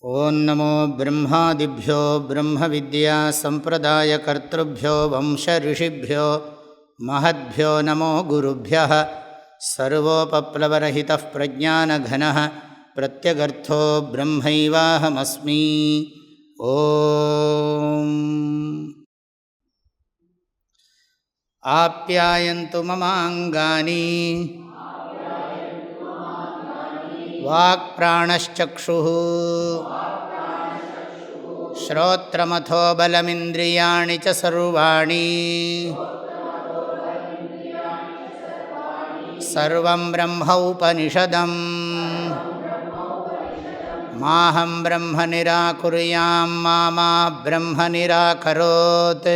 ஓம் நமோ பிரம்மாதிப்யோ பிரம்ம வித்யா சம்பிரதாயகர்த்ருப்யோ வம்ச ரிஷிப்யோ மஹத்யோ நமோ குருப்யः சர்வோபப்ளவரஹிதः பிரஜானகனः பிரத்யகர்த்தோ பிரம்மைவாஹமஸ்மி. ஓம் ஆப்யாயந்து மமாங்கானி வாக் பிராணச்சக்ஷுः ஸ்ரோத்ரமதோ பலமிந்திரியாணி ச சர்வாணி சர்வம் பிரம்ம உபனிஷதம் மாஹம் பிரம்ம நிராகுர்யாம் மா பிரம்ம நிராகரோத்.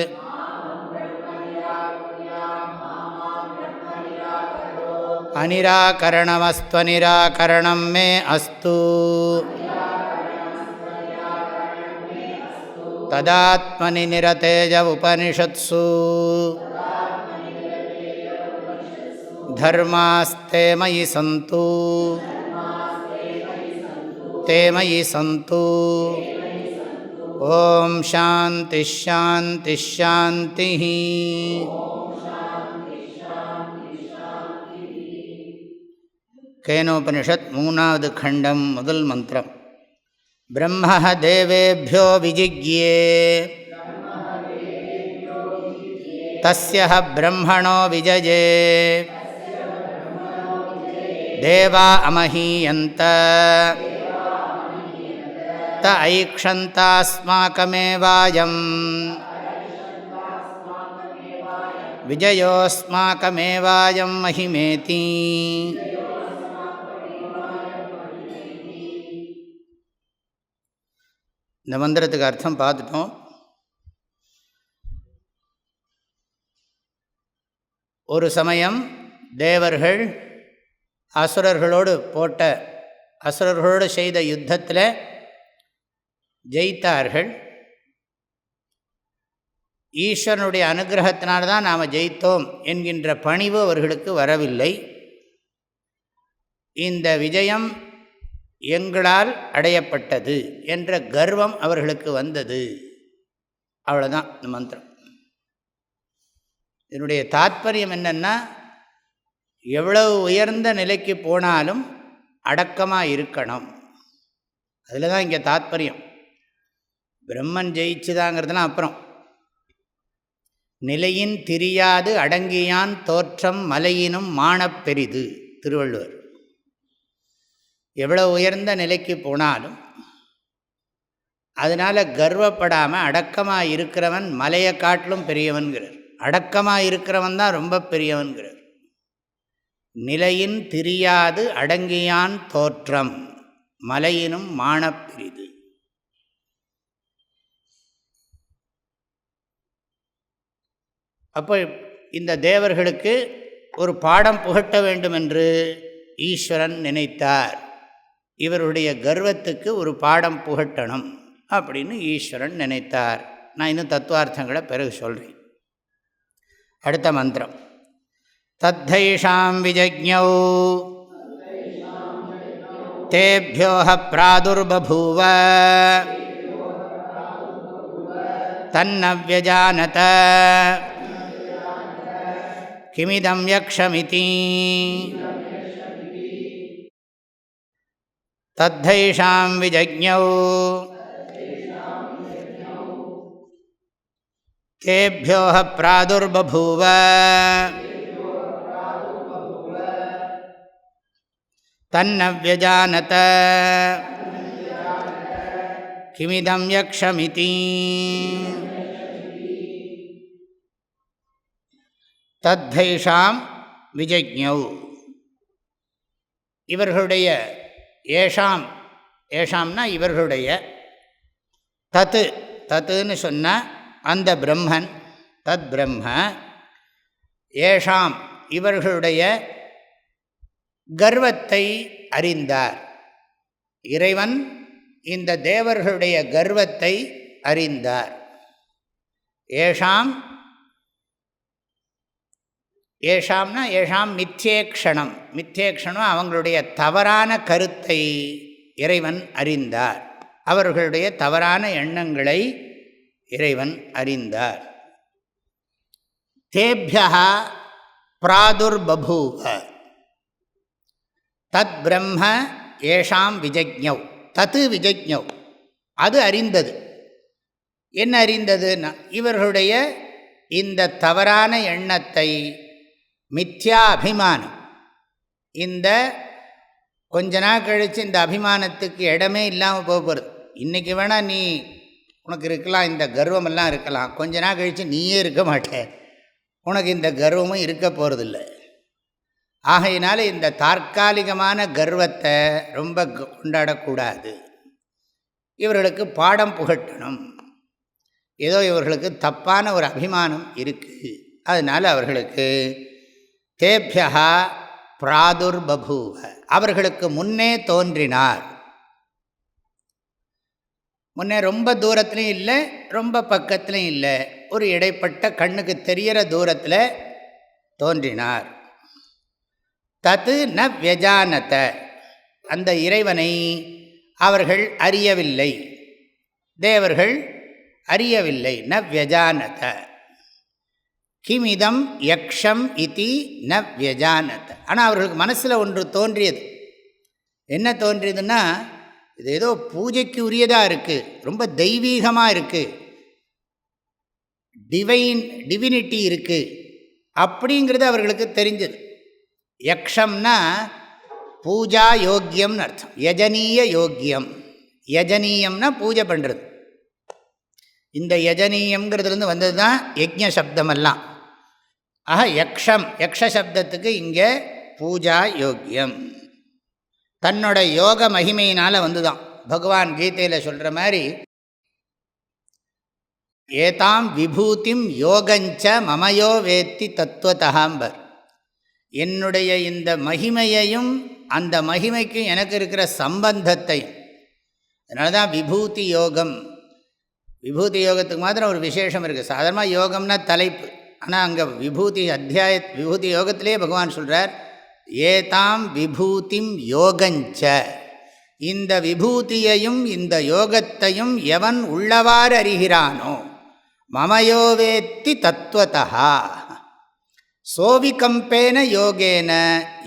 அநிராகரணமஸ்த்வநிராகரணம் மே அஸ்து ததாத்மனி நிரதேஜ உபனிஷத்சு தர்மாஸ்தே மயி சந்து தே மயி சந்து. ஓம் சாந்தி ஷாந்தி ஷாந்தி. கேனோபனிஷத் 3வது கண்டம் முதல் மந்திரம். பிரம்ம தேவேभ्यो விஜிக்யே தஸ்ய பிரம்மணோ விஜஜே தேவா அமஹீயந்த த ஐக்ஷந்தாஸ்மாகமேவாயம் விஜயோஸ்மாகமேவாயம் மஹிமேதி. இந்த மந்திரத்துக்கு அர்த்தம் பார்த்துட்டோம். ஒரு சமயம் தேவர்கள் அசுரர்களோடு செய்த யுத்தத்தில் ஜெயித்தார்கள். ஈஸ்வரனுடைய அனுகிரகத்தினால்தான் நாம் ஜெயித்தோம் என்கின்ற பணிவு அவர்களுக்கு வரவில்லை. இந்த விஜயம் எங்களால் அடையப்பட்டது என்ற கர்வம் அவர்களுக்கு வந்தது. அவ்வளோதான் இந்த மந்திரம். இதனுடைய தாத்பரியம் என்னென்னா, எவ்வளவு உயர்ந்த நிலைக்கு போனாலும் அடக்கமாக இருக்கணும். அதில் தான் இங்கே தாத்பரியம். பிரம்மன் ஜெயிச்சுதாங்கிறதுலாம் அப்புறம். நிலையின் திரியாது அடங்கியான் தோற்றம் மலையினும் மானப் பெரிது திருவள்ளுவர். எவ்வளோ உயர்ந்த நிலைக்கு போனாலும் அதனால் கர்வப்படாமல் அடக்கமாக இருக்கிறவன் மலையை காட்டிலும் பெரியவன்கிறார். அடக்கமாக இருக்கிறவன் தான் ரொம்ப பெரியவன்கிறார். நிலையின் திரியாது அடங்கியான் தோற்றம் மலையினும் மானப்பிரிது. அப்போ இந்த தேவர்களுக்கு ஒரு பாடம் புகட்ட வேண்டும் என்று ஈஸ்வரன் நினைத்தார். இவருடைய கர்வத்துக்கு ஒரு பாடம் புகட்டணும் அப்படின்னு ஈஸ்வரன் நினைத்தார். நான் இன்னும் தத்துவார்த்தங்களை பிறகு சொல்கிறேன். அடுத்த மந்திரம். தத்தைஷாம் விஜக்ஞௌ தேப்யோஹ பிராதுர்பபூவ தன்னவ்யஜானத கிமிதம் யக்ஷமிதி. தத்தைஷாம் விஜக்ஞௌ தேப்யோஹ பிராதுர்பபூவ தன்னவ்யஜானத கிமிதம் யக்ஷமிதி. தத்தைஷாம் விஜக்ஞௌ இவர்களுடைய ஏஷாம்னா இவர்களுடைய தத்துன்னு சொன்னால் அந்த பிரம்மன் தத் பிரம்ம ஏஷாம் இவர்களுடைய கர்வத்தை அறிந்தார். இறைவன் இந்த தேவர்களுடைய கர்வத்தை அறிந்தார். ஏஷாம்னா ஏஷாம் மித்யேக்ஷணம் அவங்களுடைய தவறான கருத்தை இறைவன் அறிந்தார். அவர்களுடைய தவறான எண்ணங்களை இறைவன் அறிந்தார். தேப்யா பிராதுர்பபூவ தத் பிரம்ம ஏஷாம் விஜக்ஞௌ. தத்து விஜக்ஞௌ, அது அறிந்தது. என்ன அறிந்ததுன்னா, இவர்களுடைய இந்த தவறான எண்ணத்தை, மித்யா அபிமானம், இந்த கொஞ்ச நாள் கழித்து இந்த அபிமானத்துக்கு இடமே இல்லாமல் போகிறது. இன்றைக்கி வேணால் நீ உனக்கு இருக்கலாம், இந்த கர்வமெல்லாம் இருக்கலாம், கொஞ்ச நாள் கழித்து நீயே இருக்க மாட்டே, உனக்கு இந்த கர்வமும் இருக்க போகிறதில்ல. ஆகையினால இந்த தற்காலிகமான கர்வத்தை ரொம்ப கொண்டாடக்கூடாது. இவர்களுக்கு பாடம் புகட்டணும். ஏதோ இவர்களுக்கு தப்பான ஒரு அபிமானம் இருக்குது, அதனால் அவர்களுக்கு தேப்யா பிராதுர்பபூவ, அவர்களுக்கு முன்னே தோன்றினார். முன்னே ரொம்ப தூரத்துலையும் இல்லை, ரொம்ப பக்கத்துலையும் இல்லை, ஒரு இடைப்பட்ட கண்ணுக்கு தெரிகிற தூரத்தில் தோன்றினார். தத்து ந வியஜானத, அந்த இறைவனை அவர்கள் அறியவில்லை, தேவர்கள் அறியவில்லை. ந வியஜானத கிமிதம் யக்ஷம் இதி ந வியஜானத. ஆனால் அவர்களுக்கு மனசில் ஒன்று தோன்றியது. என்ன தோன்றியதுன்னா, இது ஏதோ பூஜைக்கு உரியதாக இருக்குது, ரொம்ப தெய்வீகமாக இருக்குது, டிவினிட்டி இருக்குது அப்படிங்கிறது அவர்களுக்கு தெரிஞ்சது. யக்ஷம்னா பூஜா யோக்கியம்னு அர்த்தம், யஜனீய யோக்கியம். யஜனீயம்னா பூஜை பண்ணுறது. இந்த யஜனீயம்ங்கிறதுலேருந்து வந்தது தான் யஜ்ஞ சப்தமெல்லாம். ஆக யக்ஷம், யக்ஷ சப்தத்துக்கு இங்கே பூஜா யோக்கியம், தன்னோட யோக மகிமையினால் வந்து தான். பகவான் கீதையில் சொல்கிற மாதிரி, ஏதாம் விபூதிம் யோகஞ்ச மமயோ வேத்தி தத்துவதகாம்பர், என்னுடைய இந்த மகிமையையும் அந்த மகிமைக்கும் எனக்கு இருக்கிற சம்பந்தத்தையும். அதனால தான் விபூதி யோகம். விபூதி யோகத்துக்கு மாத்திரம் ஒரு விசேஷம் இருக்குது. சாதாரணமாக யோகம்னா தலைப்பு, ஆனால் அங்கே விபூதி யோகத்திலே பகவான் சொல்கிறார், ஏதாம் விபூதிம் யோகஞ்ச, இந்த விபூதியையும் இந்த யோகத்தையும் எவன் உள்ளவாறு அறிகிறானோ, மமயோவேத்தி தத்துவதா சோவிகம்பேன யோகேன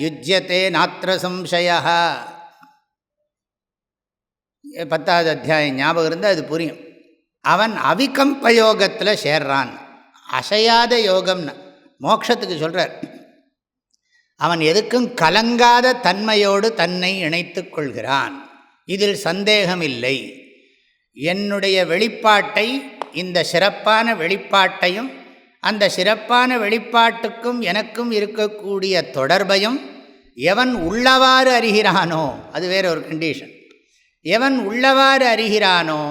யுஜ்யதே நாத்ர சம்சயா. 10வது அத்தியாயம் ஞாபகம் இருந்தால் அது புரியும். அவன் அவிகம்ப யோகத்தில் சேர்றான். அசையாத யோகம்னு மோட்சத்துக்கு சொல்கிறார். அவன் எதுக்கும் கலங்காத தன்மையோடு தன்னை இணைத்து கொள்கிறான், இதில் சந்தேகமில்லை. என்னுடைய வெளிப்பாட்டை, இந்த சிறப்பான வெளிப்பாட்டையும் அந்த சிறப்பான வெளிப்பாட்டுக்கும் எனக்கும் இருக்கக்கூடிய தொடர்பையும் எவன் உள்ளவாறு அறிகிறானோ, அது வேற ஒரு கண்டிஷன், எவன் உள்ளவாறு அறிகிறானோ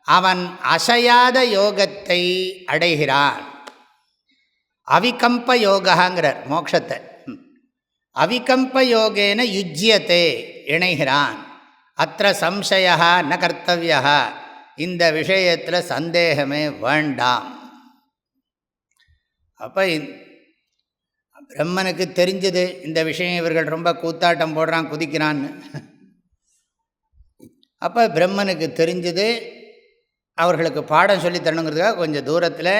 அவன் அசையாத யோகத்தை அடைகிறான். அவிகம்ப யோகாங்கிறார் மோட்சத்தை. அவிகம்ப யோகேன யுஜ்யத்தே, இணைகிறான். அத்திர சம்சயா ந கர்த்தவியா, இந்த விஷயத்தில் சந்தேகமே வேண்டாம். அப்போ பிரம்மனுக்கு தெரிஞ்சது இந்த விஷயம், இவர்கள் ரொம்ப கூத்தாட்டம் போடுறான், குதிக்கிறான்னு. அப்போ பிரம்மனுக்கு தெரிஞ்சது, அவர்களுக்கு பாடம் சொல்லி தரணுங்கிறதுக்காக கொஞ்சம் தூரத்தில்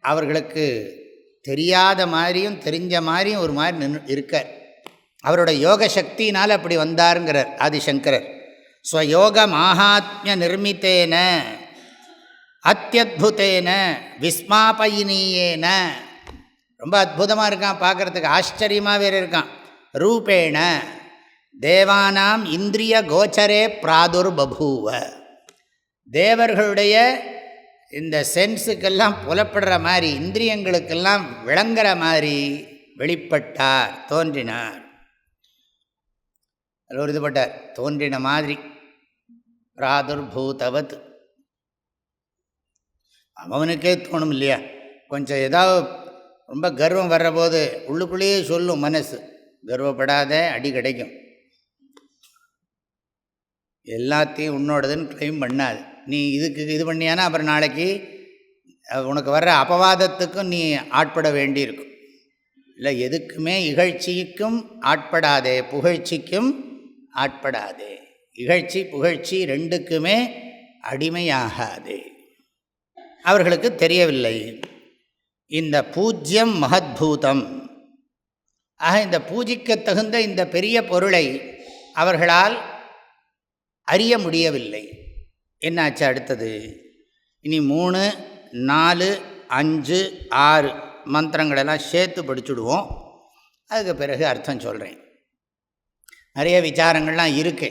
அவர்களுக்கு தெரியாத மாதிரியும் தெரிஞ்ச மாதிரியும் ஒரு மாதிரி இருக்கார். அவரோட யோக சக்தினால் அப்படி வந்தாருங்கிறார் ஆதிசங்கரர். ஸ்வயோக மாஹாத்மிய நிர்மித்தேன அத்தியுதேன விஸ்மாபயினீயேன, ரொம்ப அற்புதமாக இருக்கான், பார்க்குறதுக்கு ஆச்சரியமாக வேறு இருக்கான். ரூபேண தேவானாம் இந்திரிய கோச்சரே பிராதுர்பபூவ, தேவர்களுடைய இந்த சென்ஸுக்கெல்லாம் புலப்படுற மாதிரி, இந்திரியங்களுக்கெல்லாம் விளங்குற மாதிரி வெளிப்பட்டார், தோன்றினார். அதில் ஒரு இதுபட்டார், தோன்றின மாதிரி. பிராதுர்பூதவத், அவனுக்கே தோணும் இல்லையா, கொஞ்சம் ஏதாவது ரொம்ப கர்வம் வர்றபோது உள்ளுக்குள்ளேயே சொல்லும் மனசு, கர்வப்படாத, அடி கிடைக்கும், எல்லாத்தையும் உன்னோடதுன்னு கிளைம் பண்ணாது. நீ இதுக்கு இது பண்ணியானா அப்புறம் நாளைக்கு உனக்கு வர்ற அபவாதத்துக்கும் நீ ஆட்பட வேண்டியிருக்கும். இல்லை, எதுக்குமே இகழ்ச்சிக்கும் ஆட்படாதே, புகழ்ச்சிக்கும் ஆட்படாதே. இகழ்ச்சி புகழ்ச்சி ரெண்டுக்குமே அடிமையாகாது. அவர்களுக்கு தெரியவில்லை. இந்த பூஜ்யம் மகத்பூதம். ஆக இந்த பூஜிக்க தகுந்த இந்த பெரிய பொருளை அவர்களால் அறிய முடியவில்லை. என்னாச்சு அடுத்தது? இனி 3, 4, 5, 6 மந்திரங்களெல்லாம் சேர்த்து படிச்சுடுவோம். அதுக்கு பிறகு அர்த்தம் சொல்கிறேன். நிறைய விசாரங்கள்லாம் இருக்கு.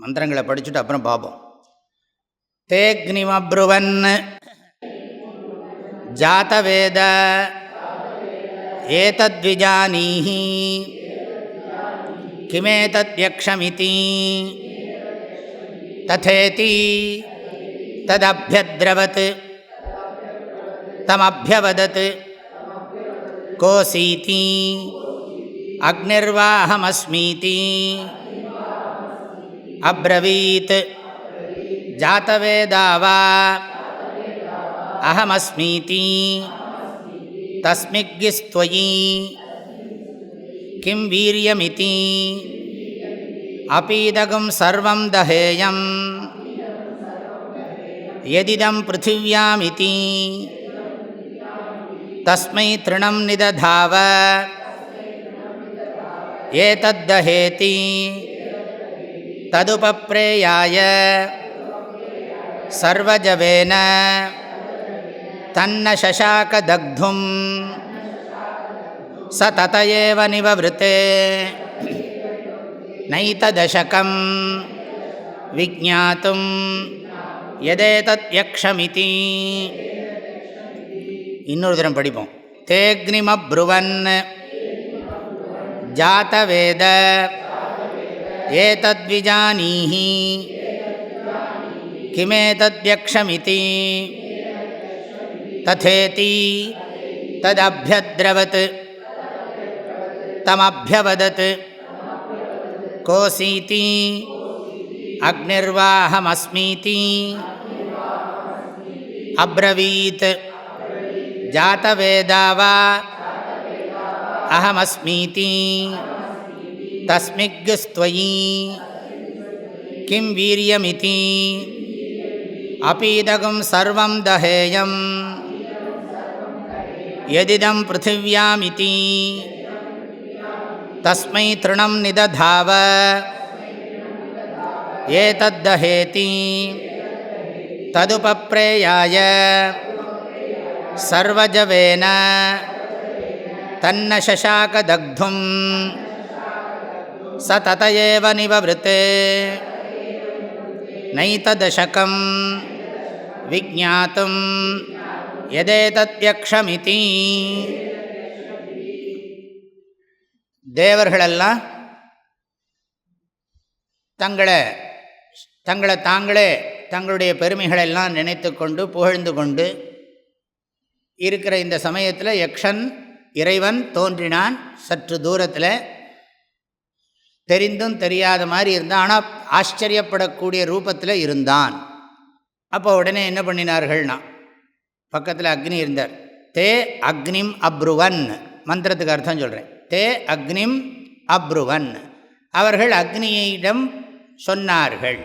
மந்திரங்களை படிச்சுட்டு அப்புறம் பார்ப்போம். தேக்னிமப்ருவன் ஜாதவேத ஏதத்விஜானீஹி கிமேதத்யக்ஷமிதி ததேதி ததப்யத்ரவத் தமப்யவதத் கோசீதி அக்னிர்வாஹமஸ்மீதி அப்ரவீத் ஜாதவேதாவா அஹமஸ்மீதி தஸ்மிக்ஸ்த்வயி கிம் வீரியமிதி அபீதகம் சர்வம் தஹேயம் யதிதம் பிருத்திவ்யாமிதி தஸ்மை த்ருணம் நிததாவ ஏதத்தஹேதி ததுபப்ரேயாய சர்வஜவேன தன்ன சசாகதக்தும் ச ததயேவ நிவவ்ருதே நைததசகம் விஜ்ஞாதும் யதேதத்யக்ஷமிதி. இன்னொரு தரம் படிப்போம். தேக்னிமப்ருவன் ஜாதவேத ஏதத்விஜானீஹி கிமேதத்யக்ஷமிதி ததேதி ததப்யத்ரவத் தமப்யவதத் கோசீதி அக்னிர்வாஹமஸ்மீதி அப்ரவீத் ஜாதவேதாவா அஹமஸ்மீதி தஸ்மிக்ஸ்த்வயி கிம் வீரியமிதி அபீதகம் சர்வம் தஹேயம் யதிதம் பிருத்திவ்யாமிதி தஸ்மை த்ருணம் நிததாவ ஏதத்தஹேதி ததுபப்ரேயாய சர்வஜவேன தன்ன சசாகதக்தும் ச ததயேவ நிவவ்ருதே நைததசகம் விஜ்ஞாதும் யதேதத்யக்ஷமிதி. தேவர்களெல்லாம் தங்களை தாங்களே தங்களுடைய பெருமைகளெல்லாம் நினைத்து கொண்டு புகழ்ந்து கொண்டு இருக்கிற இந்த சமயத்தில் யக்ஷன் இறைவன் தோன்றினான். சற்று தூரத்தில் தெரிந்தும் தெரியாத மாதிரி இருந்தான். ஆனால் ஆச்சரியப்படக்கூடிய ரூபத்தில் இருந்தான். அப்போ உடனே என்ன பண்ணினார்கள்னா, பக்கத்தில் அக்னி இருந்தார். தே அக்னிம் அப்ருவன், மந்திரத்துக்கு அர்த்தம் சொல்கிறேன். தே அக்னிம் அப்ருவன், அவர்கள் அக்னியிடம் சொன்னார்கள்.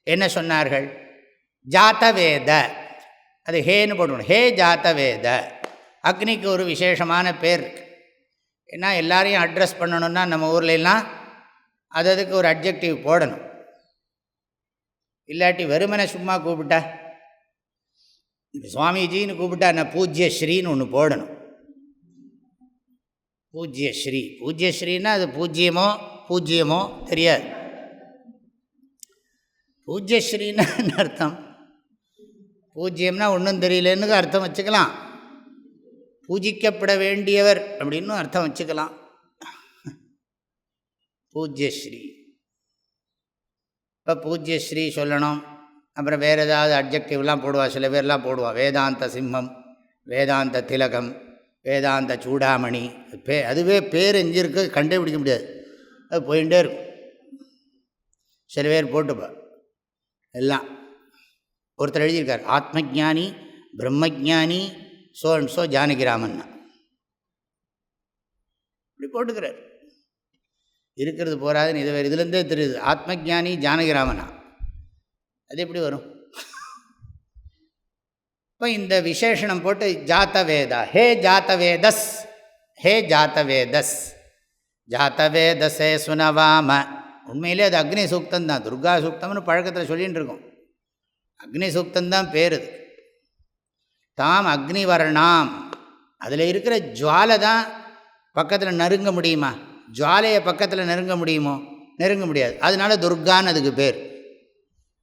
என்ன சொன்னார்கள்? ஜாத்தவேத, அது ஹேன்னு போடணும். ஹே ஜாத்தவேத. அக்னிக்கு ஒரு விசேஷமான பேர் இருக்குது. ஏன்னா எல்லாரையும் அட்ரஸ் பண்ணணுன்னா நம்ம ஊர்லெலாம் அதுக்கு ஒரு அட்ஜெக்டிவ் போடணும். இல்லாட்டி வெறுமனை சும்மா கூப்பிட்டா, சுவாமிஜின்னு கூப்பிட்டா நான் பூஜ்யஸ்ரீன்னு ஒன்று போடணும். பூஜ்யஸ்ரீ, பூஜ்யஸ்ரீன்னா அது பூஜ்யமோ தெரியாது. பூஜ்யஸ்ரீன்னா என்ன அர்த்தம்? பூஜ்யம்னா ஒன்றும் தெரியலன்னு அர்த்தம் வச்சுக்கலாம். பூஜிக்கப்பட வேண்டியவர் அப்படின்னு அர்த்தம் வச்சுக்கலாம். பூஜ்யஸ்ரீ, இப்போ பூஜ்யஸ்ரீ சொல்லணும். அப்புறம் வேறு ஏதாவது அட்ஜெக்டிவ்லாம் போடுவா, சில பேர்லாம் போடுவா. வேதாந்த சிம்மம், வேதாந்த திலகம், வேதாந்த சூடாமணி. அதுவே பேர் எஞ்சிருக்கு, கண்டுபிடிக்க முடியாது, அது போயிட்டே இருக்கும். சில பேர் போட்டுப்பா எல்லாம். ஒருத்தர் எழுதியிருக்கார், ஆத்மஜானி பிரம்மஜானி சோ அண்ட் சோ ஜானகிராமன்னா இப்படி போட்டுக்கிறார். இருக்கிறது போகாதுன்னு இது வேறு இதுலேருந்தே தெரியுது. ஆத்மஜானி ஜானகிராமனா அது எப்படி வரும்? இப்போ இந்த விசேஷனம் போட்டு ஜாத்தவேதா, ஹே ஜாத்தவேதஸ், ஹே ஜாத்தவேதஸ், ஜாத்தவேதஸே சுனவாம. உண்மையிலே அது அக்னி சூக்தம் தான், துர்கா சூக்தம்னு பழக்கத்தில் சொல்லிகிட்டு இருக்கோம். அக்னி சூக்தந்தான் பேர் அது. தாம் அக்னிவர்ணாம், அதில் இருக்கிற ஜுவாலை தான் பக்கத்தில் நெருங்க முடியுமா? ஜுவாலையை பக்கத்தில் நெருங்க முடியுமோ? நெருங்க முடியாது. அதனால துர்கான்னு அதுக்கு பேர்.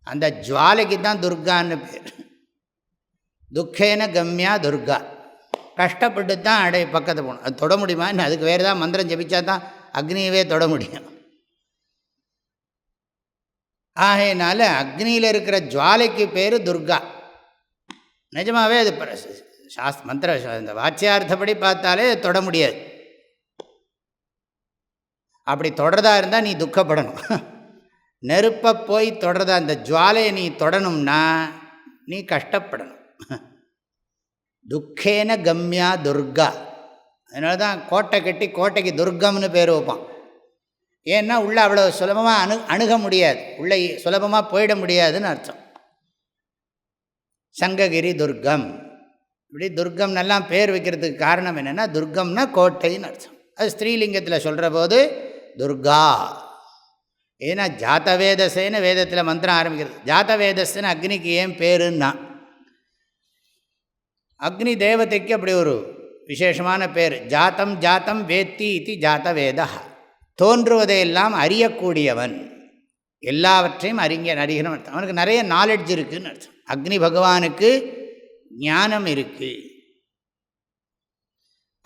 அந்த ஜுவாலைக்கு தான் துர்கான்னு பேர். துக்கேன கம்யா துர்கா, கஷ்டப்பட்டு தான் பக்கத்தை போகணும். அது தொட முடியுமா? அதுக்கு வேறு தான் மந்திரம் ஜபிச்சா தான் அக்னியவே தொட முடியும். ஆகையினால அக்னியில் இருக்கிற ஜுவாலைக்கு பேர் துர்கா. நிஜமாகவே அது மந்திர இந்த வாச்சியார்த்தப்படி பார்த்தாலே தொட முடியாது. அப்படி தொடர்றதா இருந்தால் நீ துக்கப்படணும். நெருப்பை போய் தொடர்றதா, அந்த ஜுவாலையை நீ தொடணும்னா நீ கஷ்டப்படணும். துக்கேன கம்யா துர்கா. அதனால தான் கோட்டை கட்டி கோட்டைக்கு துர்கம்னு பேர் வைப்பான். ஏன்னா உள்ளே அவ்வளோ சுலபமாக அணுக முடியாது, உள்ளே சுலபமாக போயிட முடியாதுன்னு அர்த்தம். சங்ககிரி துர்கம், இப்படி துர்கம் நல்லா பேர் வைக்கிறதுக்கு காரணம் என்னென்னா, துர்கம்னா கோட்டைன்னு அர்த்தம். அது ஸ்ரீலிங்கத்தில் சொல்கிற போது துர்கா. ஏன்னா ஜாத்தவேதசேன்னு வேதத்தில் மந்திரம் ஆரம்பிக்கிறது. ஜாத்தவேதஸ்ன்னு அக்னிக்கு ஏன் பேருன்னா, அக்னி தேவதைக்கு அப்படி ஒரு விசேஷமான பேர். ஜாத்தம் ஜாத்தம் வேத்தி இது ஜாத்தவேதா, தோன்றுவதையெல்லாம் அறியக்கூடியவன், எல்லாவற்றையும் அறிகிறவன் அர்த்தம். அவனுக்கு நிறைய நாலெட்ஜ் இருக்குதுன்னு அர்த்தம். அக்னி பகவானுக்கு ஞானம் இருக்குது.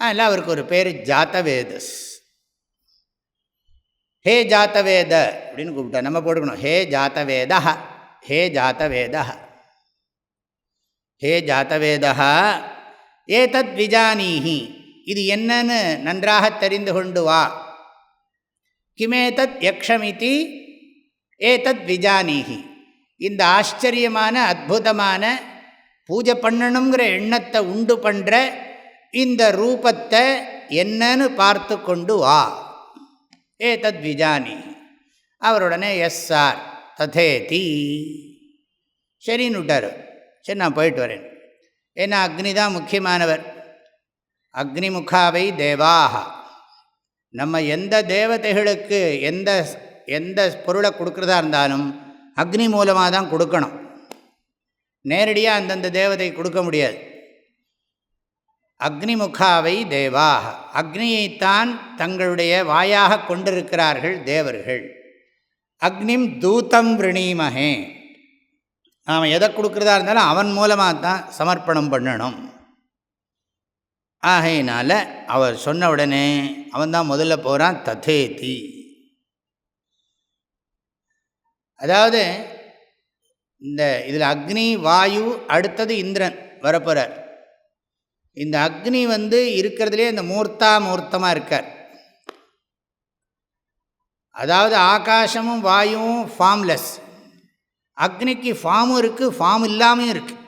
அதனால் அவருக்கு ஒரு பேர் ஜாத்தவேதஸ். ஹே ஜாத்தவேத அப்படின்னு கூப்பிட்டா நம்ம போட்டுக்கணும், ஹே ஜாத்தவேதா, ஹே ஜாத்தவேதா, ஹே ஜாத்தவேதா ஏதத் விஜானீஹி, இது என்னன்னு நன்றாக தெரிந்து கொண்டு வா. கிமேதத் யக்ஷமிதி ஏதத் விஜானீஹி, இந்த ஆச்சரியமான அற்புதமான பூஜை பண்ணணுங்கிற எண்ணத்தை உண்டு பண்ணுற இந்த ரூபத்தை என்னன்னு பார்த்து கொண்டு வா. ஏதத் விஜானீஹி. அவருடனே எஸ் சார் ததேதி, சரின்னு விட்டார். சரி நான் போயிட்டு வரேன். ஏன்னா அக்னி தான் முக்கியமானவர். அக்னிமுகாவை தேவாக, நம்ம எந்த தேவதைகளுக்கு எந்த எந்த பொருளை கொடுக்குறதா இருந்தாலும் அக்னி மூலமாக தான் கொடுக்கணும். நேரடியாக அந்தந்த தேவதை கொடுக்க முடியாது. அக்னிமுகாவை தேவாக, அக்னியைத்தான் தங்களுடைய வாயாக கொண்டிருக்கிறார்கள் தேவர்கள். அக்னிம் தூதம் விரணீமஹே, நாம் எதை கொடுக்குறதா இருந்தாலும் அவன் மூலமாக தான் சமர்ப்பணம் பண்ணணும். ஆகையினால் அவர் சொன்ன உடனே அவன் தான் முதல்ல போகிறான். ததேதி, அதாவது இந்த இதில் அக்னி வாயு, அடுத்தது இந்திரன் வரப்போகிறார். இந்த அக்னி இருக்கிறதுலே இந்த மூர்த்தமாக இருக்கார். அதாவது ஆகாசமும் வாயுவும் ஃபார்ம்லெஸ், அக்னிக்கு ஃபார்மும் இருக்குது ஃபார்ம் இல்லாமையும் இருக்குது.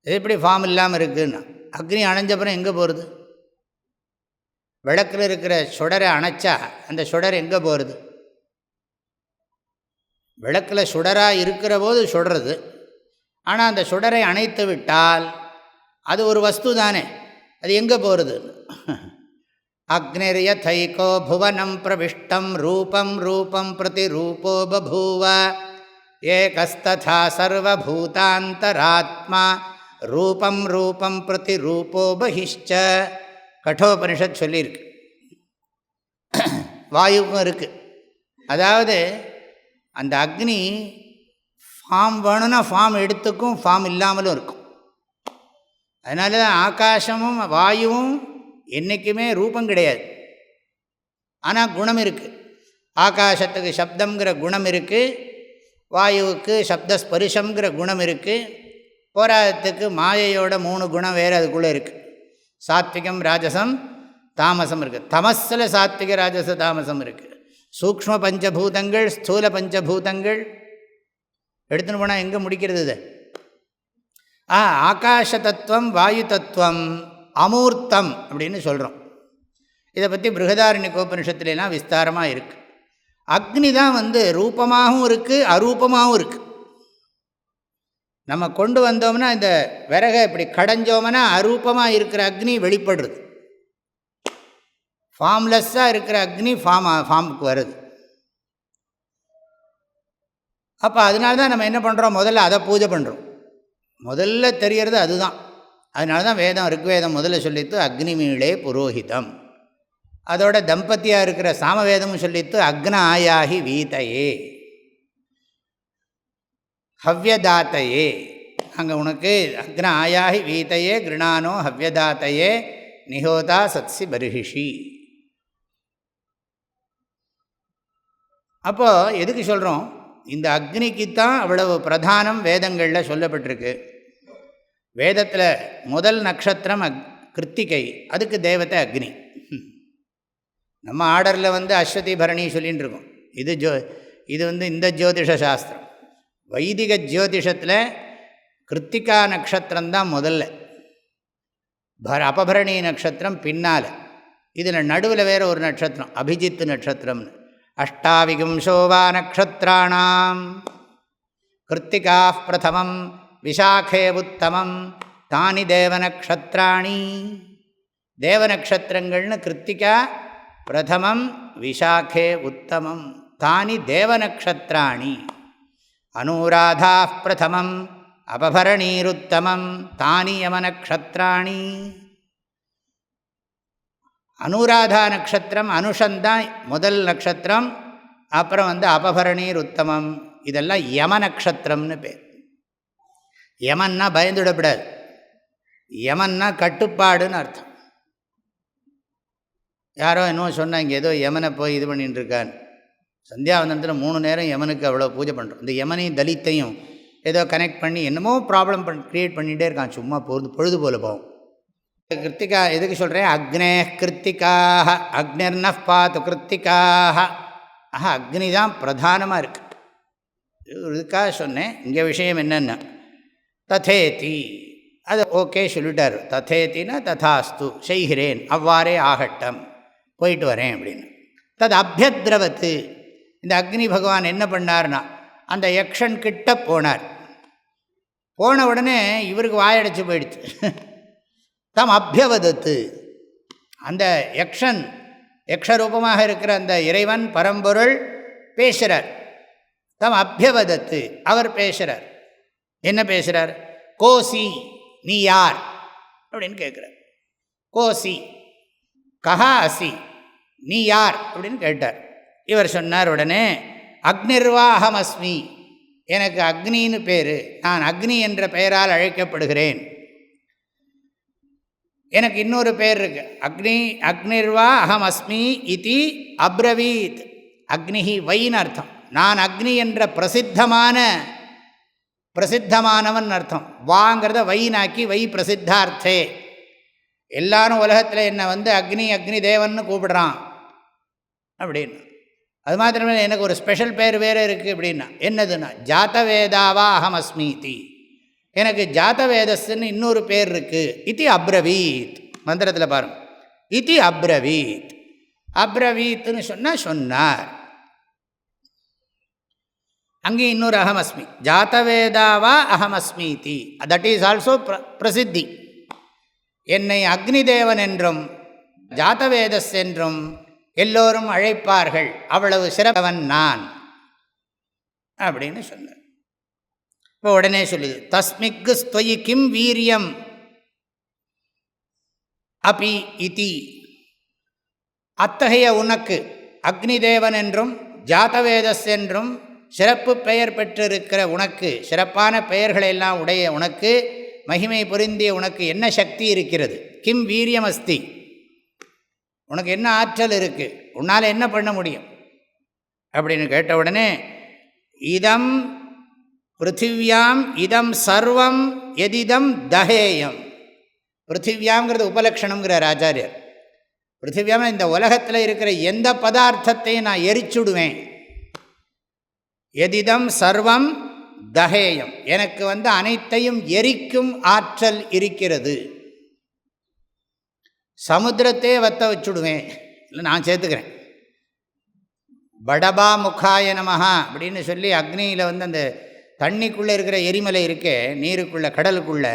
எப்படி ஃபார்ம் இல்லாமல் இருக்குன்னா, அக்னி அணைஞ்சப்புறம் எங்கே போகிறது? விளக்கில் இருக்கிற சுடரை அணைச்சா அந்த சுடர் எங்கே போகிறது? விளக்கில் சுடராக இருக்கிற போது சுடுறது. ஆனால் அந்த சுடரை அணைத்து விட்டால் அது ஒரு வஸ்து தானே, அது எங்கே போகிறது? அக்னிர்யதைகோ புவனம் பிரவிஷ்டம் ரூபம் ரூபம் பிரதி ரூபோ பபூவ ஏகஸ்ததா சர்வபூதாந்தராத்மா ரூபம் ரூபம் பிரதி ரூபோ பஹிஷ்ச. கட்டோபனிஷத் சொல்லியிருக்கு. வாயுவும் இருக்குது. அதாவது அந்த அக்னி ஃபார்ம் வேணும்னா ஃபார்ம் எடுத்துக்கும், ஃபார்ம் இல்லாமலும் இருக்கும். அதனால தான் ஆகாசமும் வாயுவும் என்றைக்குமே ரூபம் கிடையாது, ஆனால் குணம் இருக்குது. ஆகாசத்துக்கு சப்தங்கிற குணம் இருக்குது, வாயுவுக்கு சப்தஸ்பரிசங்கிற குணம் இருக்குது. போராட்டத்துக்கு மாயையோட 3 குணம் வேறு அதுக்குள்ளே இருக்குது. சாத்விகம் ராஜசம் தாமசம் இருக்குது. தமஸில் சாத்விக ராஜச தாமசம் இருக்குது. சூக்ஷ்ம பஞ்சபூதங்கள், ஸ்தூல பஞ்சபூதங்கள் எடுத்துன்னு போனால் எங்கே முடிக்கிறது இது? ஆகாச தத்துவம் வாயு தத்துவம் அமூர்த்தம் அப்படின்னு சொல்கிறோம். இதை பற்றி பிருகதாரண்யகோபனிஷத்துலாம் விஸ்தாரமாக இருக்குது. அக்னி தான் ரூபமாகவும் இருக்குது, அரூபமாகவும் இருக்குது. நம்ம கொண்டு வந்தோம்னா இந்த விறகை இப்படி கடைஞ்சோம்னா அரூபமாக இருக்கிற அக்னி வெளிப்படுறது, ஃபார்ம்லெஸ்ஸாக இருக்கிற அக்னி ஃபார்முக்கு வருது. அப்போ அதனால தான் நம்ம என்ன பண்ணுறோம், முதல்ல அதை பூஜை பண்ணுறோம். முதல்ல தெரியறது அதுதான். அதனால தான் வேதம், ருக்வேதம் முதல்ல சொல்லித்து அக்னிமீளே புரோஹிதம். அதோட தம்பத்தியாக இருக்கிற சாமவேதமும் சொல்லித்து அக்ன ஆயாகி வீதையே ஹவ்யதாத்தையே. அங்கே உனக்கு அக்ன ஆயாகி வீதையே கிருணானோ ஹவ்யதாத்தையே நிஹோதா சத்சி பர்ஹிஷி. அப்போது எதுக்கு சொல்கிறோம், இந்த அக்னிக்குத்தான் அவ்வளவு பிரதானம் வேதங்களில் சொல்லப்பட்டிருக்கு. வேதத்தில் முதல் நட்சத்திரம் கிருத்திகை, அதுக்கு தேவதை அக்னி. நம்ம ஆர்டரில் அஸ்வதி பரணி சொல்லின்னு இருக்கோம். இது இந்த ஜோதிஷ சாஸ்திரம். வைதிக ஜோதிஷத்தில் கிருத்திகா நட்சத்திரம்தான் முதல்ல, அபபரணி நட்சத்திரம் பின்னால். இதில் நடுவில் வேறு ஒரு நட்சத்திரம் அபிஜித் நட்சத்திரம்னு. அஷ்டாவிகும்சோவா நக்ஷத்ராணாம் கிருத்திகா பிரதமம் விசாகே உத்தமம் தானி தேவநக்ஷத்ராணி. தேவநக்ஷத்திரங்கள்னு கிருத்திகா பிரதமம் விசாகே உத்தமம் தானி தேவநக்ஷத்ராணி. அனுராதா பிரதமம் அபபரணீருத்தமம் தானி யமநக்ஷத்ராணி. அனுராதா நட்சத்திரம் அனுஷந்தான் முதல் நட்சத்திரம். அப்புறம் அபபரணீர் உத்தமம், இதெல்லாம் யம நட்சத்திரம்னு பேர். யமன்னா பயந்துவிடப்படாது, யமன்னா கட்டுப்பாடுன்னு அர்த்தம். யாரோ இன்னும் சொன்னாங்க, ஏதோ யமனை போய் இது பண்ணிட்டு இருக்கான்னு. சந்தியாவந்தனத்தில் 3 நேரம் யமனுக்கு அவ்வளோ பூஜை பண்ணுறோம். இந்த யமனையும் தலித்தையும் ஏதோ கனெக்ட் பண்ணி என்னமோ ப்ராப்ளம் க்ரியேட் பண்ணிகிட்டே இருக்கான், சும்மா பொழுது போல போகும். கிருத்திகா எதுக்கு சொல்கிறேன், அக்னே கிருத்திகாக அக்னிர்ன பாத்து கிருத்திகாக. அக்னி தான் பிரதானமாக இருக்குது. இதுக்காக சொன்னேன். இங்கே விஷயம் என்னென்னா ததேதி, அது ஓகே சொல்லிட்டார். ததேத்தின்னா ததாஸ்து செய்கிறேன், அவ்வாறே ஆகட்டம், போயிட்டு வரேன் அப்படின்னு. தது அபியத்ரவத்து, இந்த அக்னி பகவான் என்ன பண்ணார்னா அந்த யக்ஷன் கிட்ட போனார். போன உடனே இவருக்கு வாயடைச்சு போயிடுச்சு. தம் அபியவதத்து, அந்த யக்ஷன் யக்ஷரூபமாக இருக்கிற அந்த இறைவன் பரம்பொருள் பேசுகிறார். தம் அபியவதத்து, அவர் பேசுகிறார். என்ன பேசுகிறார், கோசி நீ யார் அப்படின்னு கேட்குறார். கோசி கஹா அசி, நீ யார் அப்படின்னு கேட்டார். இவர் சொன்னார் உடனே, அக்னிர்வா அகம் அஸ்மி, எனக்கு அக்னின்னு பேர், நான் அக்னி என்ற பெயரால் அழைக்கப்படுகிறேன். எனக்கு இன்னொரு பேர் இருக்கு, அக்னிர்வா அகம் அஸ்மி இதி அப்ரவீத். அக்னிஹி வைன்னு அர்த்தம். நான் அக்னி என்ற பிரசித்தமானவன் அர்த்தம். வாங்கிறத வைனாக்கி வை பிரசித்தார்த்தே. எல்லாரும் உலகத்தில் என்னை அக்னி அக்னி தேவன்னு கூப்பிடுறான் அப்படின்னு. அது மாத்திரமே எனக்கு ஒரு ஸ்பெஷல் பேர் வேறு இருக்குது அப்படின்னா என்னதுன்னா ஜாத்தவேதாவா அகம் அஸ்மீதி, எனக்கு ஜாத்தவேதஸ்ன்னு இன்னொரு பேர் இருக்குது. இதி அப்ரவீத், மந்திரத்தில் பாருங்க, இதி அப்ரவீத். அப்ரவீத்துன்னு சொன்னார். அங்கே இன்னொரு அகமஸ்மி, ஜாத்தவேதாவா அகமஸ்மீதி, தட் இஸ் ஆல்சோ பிரசித்தி. என்னை அக்னி தேவன் என்றும் ஜாத்தவேதஸ் என்றும் எல்லோரும் அழைப்பார்கள், அவ்வளவு சிறப்பவன் நான் அப்படின்னு சொன்னார். இப்போ உடனே சொல்லுது, தஸ்மிக்கு ஸ்துவயி கிம் வீரியம் அபி இதி. அத்தகைய உனக்கு அக்னி தேவன் என்றும் ஜாத்தவேதஸ் என்றும் சிறப்பு பெயர் பெற்றிருக்கிற உனக்கு, சிறப்பான பெயர்களெல்லாம் உடைய உனக்கு, மகிமை பொருந்திய உனக்கு என்ன சக்தி இருக்கிறது? கிம் வீரியம் அஸ்தி, உனக்கு என்ன ஆற்றல் இருக்குது, உன்னால் என்ன பண்ண முடியும் அப்படின்னு கேட்ட உடனே, இதம் பிருத்திவியாம் இதம் சர்வம் எதிதம் தஹேயம். பிருத்திவியாங்கிறது உபலக்ஷணம்ங்கிறார் ஆச்சாரியர். பிருத்திவியாம் இந்த உலகத்தில் இருக்கிற எந்த பதார்த்தத்தையும் நான் எரிச்சுடுவேன். எதிதம் சர்வம் தஹேயம், எனக்கு அனைத்தையும் எரிக்கும் ஆற்றல் இருக்கிறது. சமுத்திரத்தையே வத்த வச்சுடுவேன் இல்லை நான் சேர்த்துக்கிறேன். படபா முகாய நமஹா அப்படின்னு சொல்லி அக்னியில் வந்து அந்த தண்ணிக்குள்ளே இருக்கிற எரிமலை இருக்கே, நீருக்குள்ளே கடலுக்குள்ளே,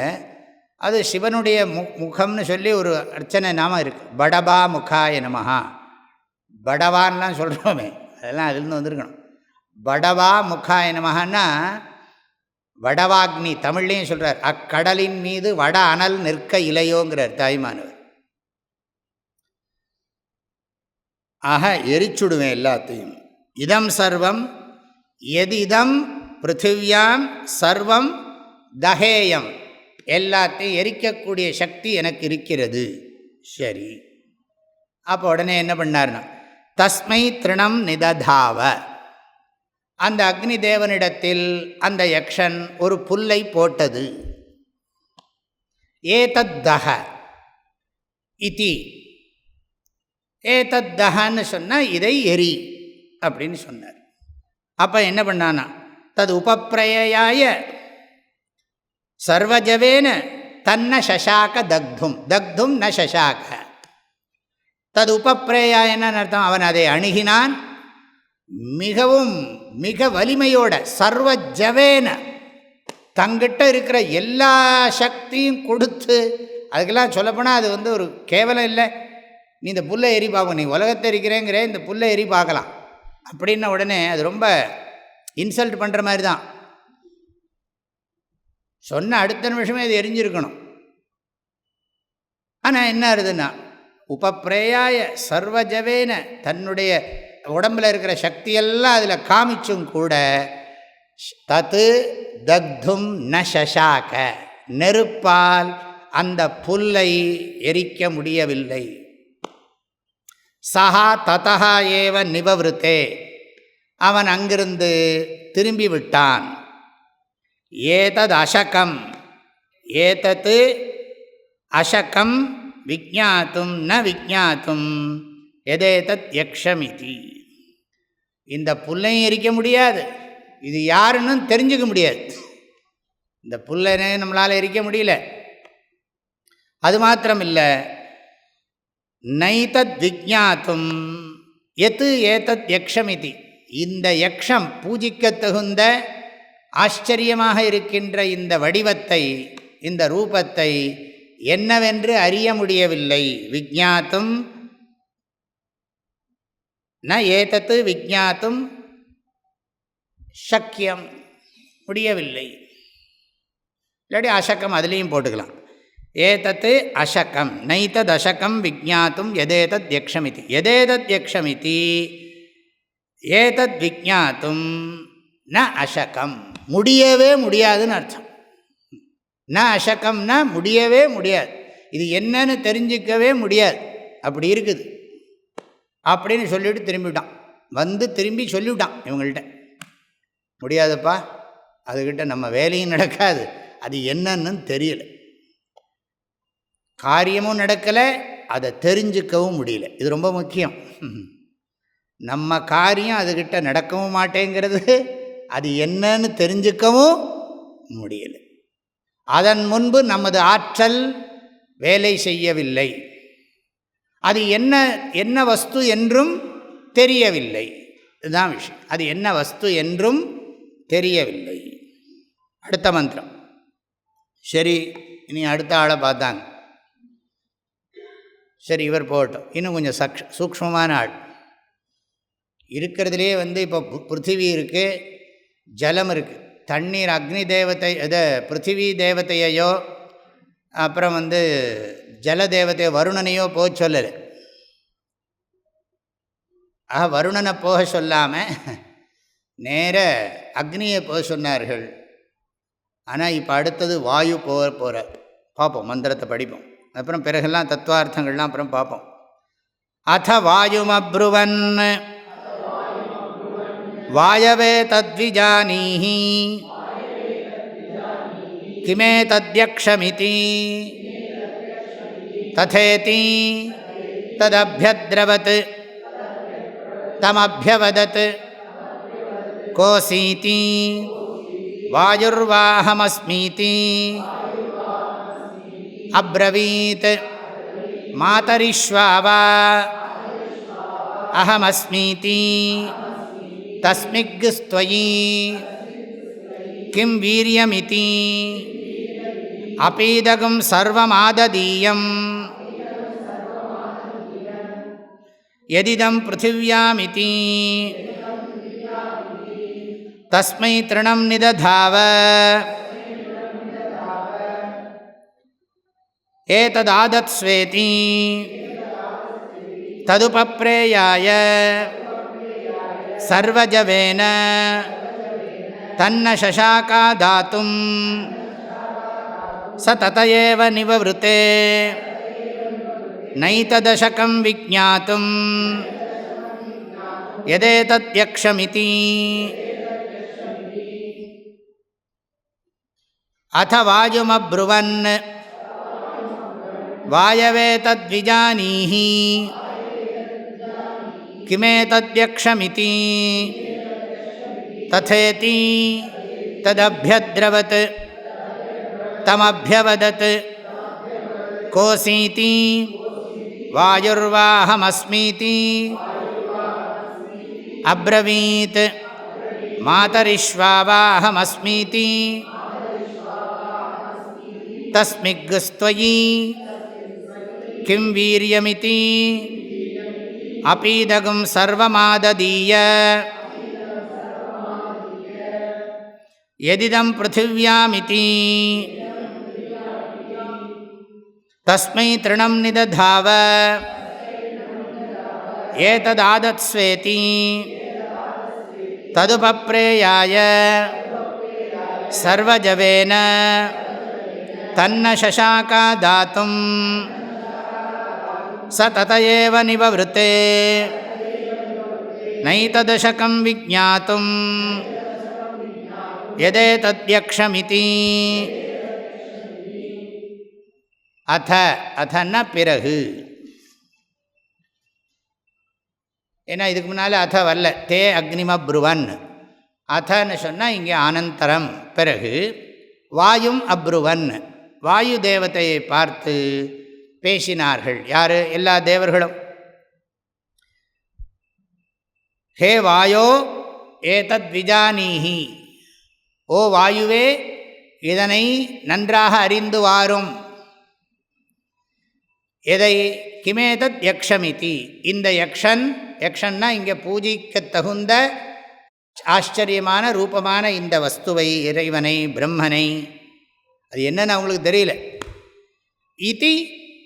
அது சிவனுடைய முகம்னு சொல்லி ஒரு அர்ச்சனை நாமம் இருக்குது. படபா முகாய நமஹா. படவான்லாம் சொல்கிறோமே, அதெல்லாம் அதுலேருந்து வந்திருக்கணும். படவா முகாய நமஹான்னா வடவாக்னி, தமிழ்லேயும் சொல்கிறார், அக்கடலின் மீது வட அனல் நிற்க இலையோங்கிறார் தாய்மானவர். ஆக எரிச்சுடுவேன் எல்லாத்தையும். இதம் சர்வம் எதிதம் பிருத்திவியாம் சர்வம் தஹேயம், எல்லாத்தையும் எரிக்கக்கூடிய சக்தி எனக்கு இருக்கிறது. சரி, அப்போ உடனே என்ன பண்ணார்னா, தஸ்மை திருணம் நிததாவ, அந்த அக்னி தேவனிடத்தில் அந்த யக்ஷன் ஒரு புல்லை போட்டது. ஏதத்தஹ இதி, ஏதத்தஹன்னு சொன்னால் இதை எரி அப்படின்னு சொன்னார். அப்போ என்ன பண்ணானா, தது உபப்பிரயாய சர்வஜவேன தன்ன சசாக தக்தும், தக்தும் ந சசாக. தது உபப்பிரயாயன்னு அர்த்தம், அவன் அதை அணுகினான் மிகவும் மிக வலிமையோட, சர்வஜவேன, தங்கிட்ட இருக்கிற எல்லா சக்தியும் கொடுத்து. அதுக்கெல்லாம் சொல்லப்போனால் அது வந்து ஒரு கேவலம் இல்லை. நீ இந்த புல்லை எரி பார்க்கணும், நீ உலகத்தை எரிக்கிறேங்கிற, இந்த புல்லை எரி பார்க்கலாம் அப்படின்ன உடனே அது ரொம்ப இன்சல்ட் பண்ணுற மாதிரி தான். சொன்ன அடுத்த நிமிஷமே இது எரிஞ்சிருக்கணும். ஆனால் என்ன ஆகுதுன்னா, உபப்பிரயாய சர்வஜவேன, தன்னுடைய உடம்பில் இருக்கிற சக்தியெல்லாம் அதில் காமிச்சும் கூட, தத்து தக்தும் ந சசாக, நெருப்பால் அந்த புல்லை எரிக்க முடியவில்லை. சஹா ததா ஏவ நிவவிருத்தே, அவன் அங்கிருந்து திரும்பி விட்டான். ஏதத் அசகம், ஏதத்து அசகம் விஜ்ஞாத்தும் ந விஜ்ஞாத்தும் எதேதத் யக்ஷமிதி. இந்த புல்லையும் எரிக்க முடியாது, இது யாருன்னு தெரிஞ்சுக்க முடியாது. இந்த புல்லை நம்மளால் எரிக்க முடியல. அது மாத்திரம் இல்லை, நைதத் விஜ்ஞாத்தும் எத்து ஏதத் யக்ஷமிதி, இந்த யக்ஷம் பூஜிக்க தகுந்த ஆச்சரியமாக இருக்கின்ற இந்த வடிவத்தை, இந்த ரூபத்தை என்னவென்று அறிய முடியவில்லை. விஜ்ஞாத்தும் ந ஏதத்து விஜ்ஞாத்தும் சக்கியம், முடியவில்லை. இல்லாட்டி அசக்கம் அதுலேயும் போட்டுக்கலாம். ஏதத்து அசக்கம், நைதத் அசக்கம் விஜ்ஞாத்தும் எதேதத் யக்ஷமிதி. எதேதத் யக்ஷமிதி ஏதத் விஜ்ஞாத்தும் ந அசக்கம், முடியவே முடியாதுன்னு அர்த்தம். ந அசக்கம்னா முடியவே முடியாது, இது என்னன்னு தெரிஞ்சிக்கவே முடியாது, அப்படி இருக்குது அப்படின்னு சொல்லிவிட்டு திரும்பிவிட்டான். வந்து திரும்பி சொல்லிவிட்டான் இவங்கள்ட்ட, முடியாதுப்பா, அதுக்கிட்ட நம்ம வேலையும் நடக்காது, அது என்னன்னு தெரியல, காரியமும் நடக்கலை, அதை தெரிஞ்சுக்கவும் முடியல. இது ரொம்ப முக்கியம். நம்ம காரியம் அதுக்கிட்ட நடக்கவும் மாட்டேங்கிறது, அது என்னன்னு தெரிஞ்சுக்கவும் முடியலை. அதன் முன்பு நமது ஆற்றல் வேலை செய்யவில்லை, அது என்ன என்ன வஸ்து என்றும் தெரியவில்லை. இதுதான் விஷயம், அது என்ன வஸ்து என்றும் தெரியவில்லை. அடுத்த மந்திரம். சரி, இனி அடுத்த ஆளை பார்த்தாங்க. சரி, இவர் போகட்டும். இன்னும் கொஞ்சம் சூக்ஷ்மமான ஆள் இருக்கிறதுலே வந்து இப்போ பிருத்திவி இருக்குது, ஜலம் இருக்குது, தண்ணீர் அக்னி தேவதை, இதை பிருத்திவி தேவதையோ அப்புறம் வந்து ஜல தேவதையோ வருணனையோ போக சொல்லலை. வருணனை போக சொல்லாமல் நேர அக்னியை போக சொன்னார்கள். ஆனால் இப்போ அடுத்தது வாயு போகிற பார்ப்போம், மந்திரத்தை படிப்போம், அப்புறம் பிறகெல்லாம் தத்துவார்த்தங்கள்லாம் அப்புறம் பார்ப்போம். அத வாயுமப்ருவன் வாயவே தத்விஜானீஹி கிமே தத்யக்ஷமிதி ததேதி ததப்யத்ரவத் தமப்யவதத் கோசீதி வாயுர்வாஹமஸ்மீதி அப்ரவீத் மாதரிஷ்வாவா அஹமஸ்மீதி தஸ்மிக் ஸ்த்வயி கிம் வீரியமிதி அபீதகம் சர்வமாததீயம் யதிதம் பிருத்திவ்யாமிதி தஸ்மை த்ருணம் நிததாவ ஏததாதத்ஸ்வேதி ததுபப்ரேயாய சர்வஜவேன தன்ன சசாகா தாத்தும் ச ததயேவ நிவவ்ருதே நைததசகம் விஜ்ஞாதும் யதேதத்யக்ஷமிதி அத வாயுமப்ருவன் வாயவே தத்விஜானீஹி கிமேதத்யக்ஷமிதி ததேதி ததப்யத்ரவத் தமப்யவதத் கோசீதி வாயுர்வாஹமஸ்மீதி அப்ரவீத் மாதரிஷ்வாவாஹமஸ்மீதி தஸ்மிக் ஸ்த்வயி கிம் வீரியமிதி அபீதகம் சர்வமாததீய யதிதம் பிருத்திவ்யாமிதி தஸ்மை த்ருணம் நிததாவ ஏததாதத்ஸ்வேதி ததுபப்ரேயாய சர்வஜவேன தன்ன சசாகா தாத்தும் ச ததயேவ நிவவ்ருதே நைததசகம் விஜ்ஞாதும் யதேதத்யக்ஷமிதி அத்தன்னா பிறகு. ஏன்னா இதுக்கு முன்னால் அத வரல, தே அக்னிமப்ருவன். அத்தன்னு சொன்னால் இங்கே அனந்தரம் பிறகு. வாயும் அப்ருவன், வாயு தேவதையை பார்த்து பேசினார்கள். யார்? எல்லா தேவர்களும். ஹே வாயோ ஏதத் விஜானீஹி, ஓ வாயுவே இதனை நன்றாக அறிந்து வாரும். எதை? கிமேதத் யக்ஷமிதி, இந்த யக்ஷன், யக்ஷன்னா இங்கே பூஜிக்க தகுந்த ஆச்சரியமான ரூபமான இந்த வஸ்துவை, இறைவனை, பிரம்மனை, அது என்னன்னு அவங்களுக்கு தெரியல. இதி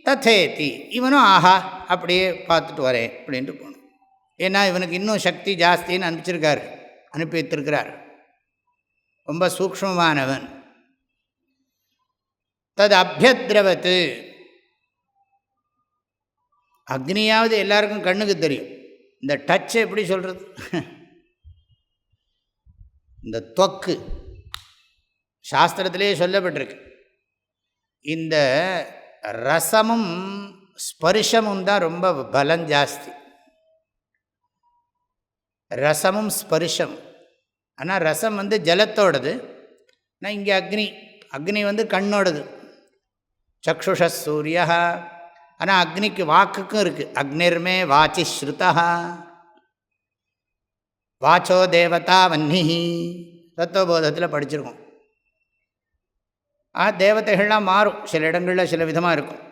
ததேதி, இவனும் ஆஹா அப்படியே பார்த்துட்டு வரேன் அப்படின்ட்டு போகணும். ஏன்னா இவனுக்கு இன்னும் சக்தி ஜாஸ்தின்னு அனுப்பிச்சிருக்கார், அனுப்பி வைத்திருக்கிறார். ரொம்ப சூக்ஷ்மமானவன். தது அபியத்ரவத்து, அக்னியாவது எல்லாருக்கும் கண்ணுக்கு தெரியும், இந்த டச் எப்படி சொல்கிறது? இந்த தொக்கு சாஸ்திரத்திலே சொல்லப்பட்டிருக்கு. இந்த ரசமும் ஸ்பர்ஷமும் தான் ரொம்ப பலம் ஜாஸ்தி. ரசமும் ஸ்பர்ஷம். ஆனால் ரசம் ஜலத்தோடது, ஆனால் இங்கே அக்னி, அக்னி கண்ணோடது. சக்ஷுஷ சூரியா. ஆனால் அக்னிக்கு வாக்குக்கும் இருக்குது. அக்னிர்மே வாச்சி ஸ்ருதா, வாச்சோ தேவதா வன்னிஹி, தத்துவபோதத்தில் படிச்சிருக்கோம். தேவதைகள்லாம் மாறும், சில இடங்களில் சில விதமாக இருக்கும்.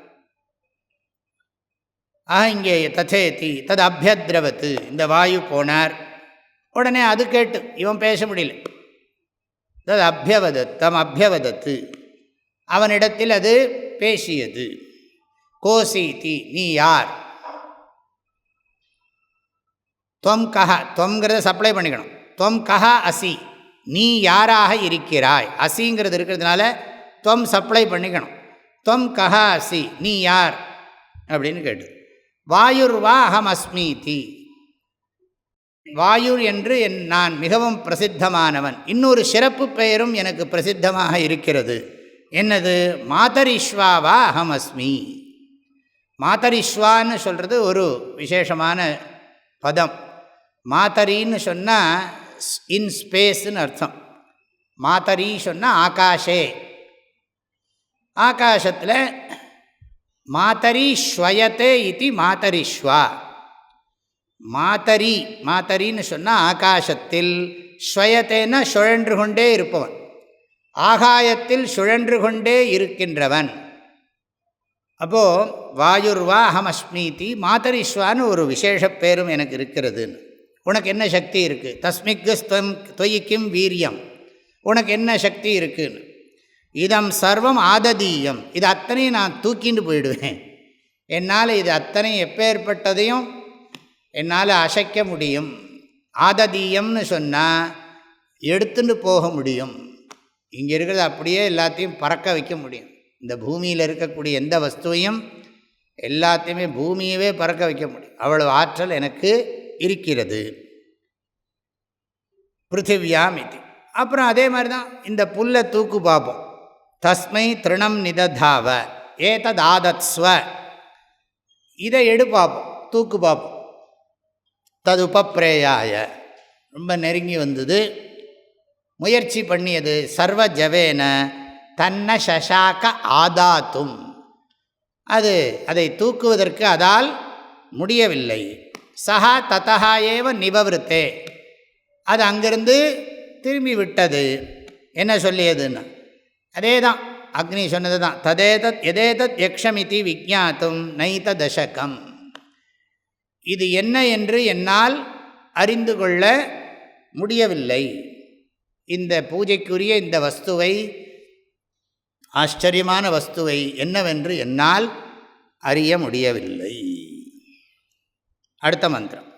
இங்கே ததேதி தது அபியத்ரவத்து, இந்த வாயு போனார். உடனே அது கேட்டு இவன் பேச முடியல. தது அபியவதத், தம் அபியவதத்து, அவனிடத்தில் அது பேசியது. கோசீதி, நீ யார்? தொம் கஹ, தொம்ங்கிறத சப்ளை பண்ணிக்கணும். தொம் கஹ அசி, நீ யாராக இருக்கிறாய்? அசிங்கிறது இருக்கிறதுனால தொம் சப்ளை பண்ணிக்கணும். தொம் கஹ அசி, நீ யார் அப்படின்னு கேட்டு. வாயுர்வா அகம் அஸ்மீதி, வாயுர் என்று நான் மிகவும் பிரசித்தமானவன். இன்னொரு சிறப்பு பெயரும் எனக்கு பிரசித்தமாக இருக்கிறது. என்னது? மாதரிஷ்வாவா அகம் அஸ்மி. மாதரிஷ்வான்னு சொல்கிறது ஒரு விசேஷமான பதம். மாதரின்னு சொன்னால் இன் ஸ்பேஸ்ன்னு அர்த்தம். மாதரி சொன்னால் ஆகாஷே, ஆகாசத்தில். மாதரி ஸ்வயத்தே இது மாதரிஷ்வா, மாதரி, மாதரின்னு சொன்னால் ஆகாசத்தில், ஸ்வயத்தேன சுழன்று கொண்டே இருப்பவன், ஆகாயத்தில் சுழன்று கொண்டே இருக்கின்றவன். அப்போது வாயுர்வா அஹமஸ்மீதி மாதரிஸ்வான்னு ஒரு விசேஷ பேரும் எனக்கு இருக்கிறதுன்னு. உனக்கு என்ன சக்தி இருக்குது? தஸ்மிக்கு ஸ்வம் தொய்க்கும் வீரியம், உனக்கு என்ன சக்தி இருக்குன்னு. இதம் சர்வம் ஆததீயம், இது அத்தனையும் நான் தூக்கிண்டு போயிடுவேன். என்னால் இது அத்தனை எப்பேற்பட்டதையும் என்னால் அசைக்க முடியும். ஆததீயம்னு சொன்னால் எடுத்துன்னு போக முடியும். இங்கே இருக்கிறது அப்படியே எல்லாத்தையும் பறக்க வைக்க முடியும். இந்த பூமியில் இருக்கக்கூடிய எந்த வஸ்துவையும் எல்லாத்தையுமே பூமியவே பறக்க வைக்க முடியும். அவ்வளவு ஆற்றல் எனக்கு இருக்கிறது. பிருத்திவியாம் இது. அப்புறம் அதே மாதிரி தான் இந்த புல்லை தூக்கு பார்ப்போம். தஸ்மை திருணம் நிததாவ ஏதத் ஆதத்ஸ்வ, இதை எடு பார்ப்போம், தூக்கு பார்ப்போம். தது உபப்ரேயாய, ரொம்ப நெருங்கி வந்தது, முயற்சி பண்ணியது. சர்வ ஜவேன தன்ன சசாக்க ஆதாத்தும், அதை தூக்குவதற்கு அதால் முடியவில்லை. சஹா ததா ஏவ நிவவிருத்தே, அது அங்கிருந்து திரும்பி விட்டது. என்ன சொல்லியதுன்னா அதே தான் அக்னி சொன்னது தான். ததேதத் எதேதத் யக்ஷமிதி விஜ்ஞாத்தும் நைத தசகம், இது என்ன என்று என்னால் அறிந்து கொள்ள முடியவில்லை. இந்த பூஜைக்குரிய இந்த வஸ்துவை, ஆச்சரியமான வஸ்துவை என்னவென்று என்னால் அறிய முடியவில்லை. அடுத்த மந்திரம்.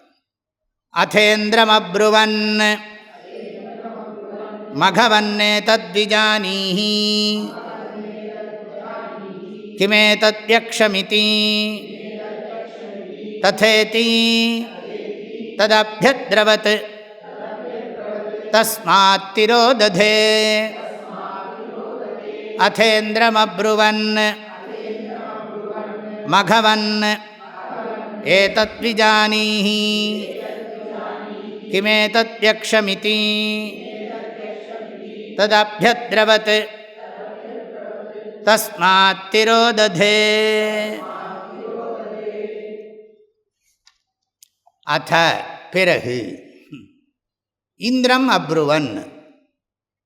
அதேந்திரம் அப்ருவன் மகவன்னே தத்விஜானீஹி கிமேதத்யக்ஷமிதி ததேதி ததப்யத்ரவத் தஸ்மாத் திரோததே. அதேந்திரமப்ருவன் மகவன் ஏதத்விஜானீஹி கிமேதத்யக்ஷமிதி ததப்யத்ரவத் தஸ்மாத் திரோததே. அத பிறகு இந்திரம் அப்ருவன்,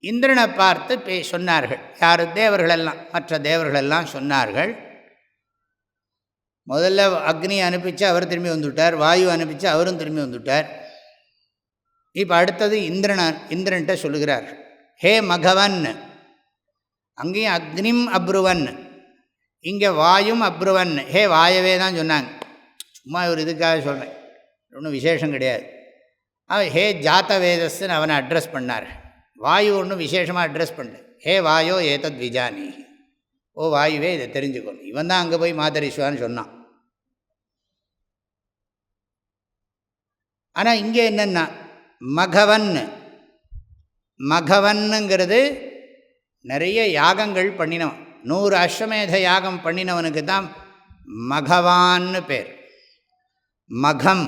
இந்திரனை பார்த்து சொன்னார்கள். யார்? தேவர்களெல்லாம், மற்ற தேவர்களெல்லாம் சொன்னார்கள். முதல்ல அக்னி அனுப்பிச்சு அவர் திரும்பி வந்துவிட்டார், வாயு அனுப்பிச்சு அவரும் திரும்பி வந்துவிட்டார். இப்போ அடுத்தது இந்திரன்ட்ட சொல்லுகிறார், ஹே மகவன். அங்கேயும் அக்னிம் அப்ருவன், இங்கே வாயும் அப்ருவன். ஹே வாயவே தான் சொன்னாங்க, சும்மா ஒரு இதுக்காக சொல்கிறேன், ஒன்றும் விசேஷம் கிடையாது. ஹே ஜாத்த வேதஸ்ன்னு அவனை அட்ரஸ் பண்ணார். வாயு ஒன்றும் விசேஷமாக அட்ரஸ் பண்ணு. ஹே வாயோ ஏதத் விஜானி, ஓ வாயுவே இதை தெரிஞ்சுக்கணும். இவன் தான் அங்கே போய் மாதரிஸ்வான்னு சொன்னான். ஆனால் இங்கே என்னென்னா மகவன், மகவன்னுங்கிறது நிறைய யாகங்கள் பண்ணினவன், 100 அஸ்வமேத யாகம் பண்ணினவனுக்கு தான் மகவான்னு பேர். மகம்,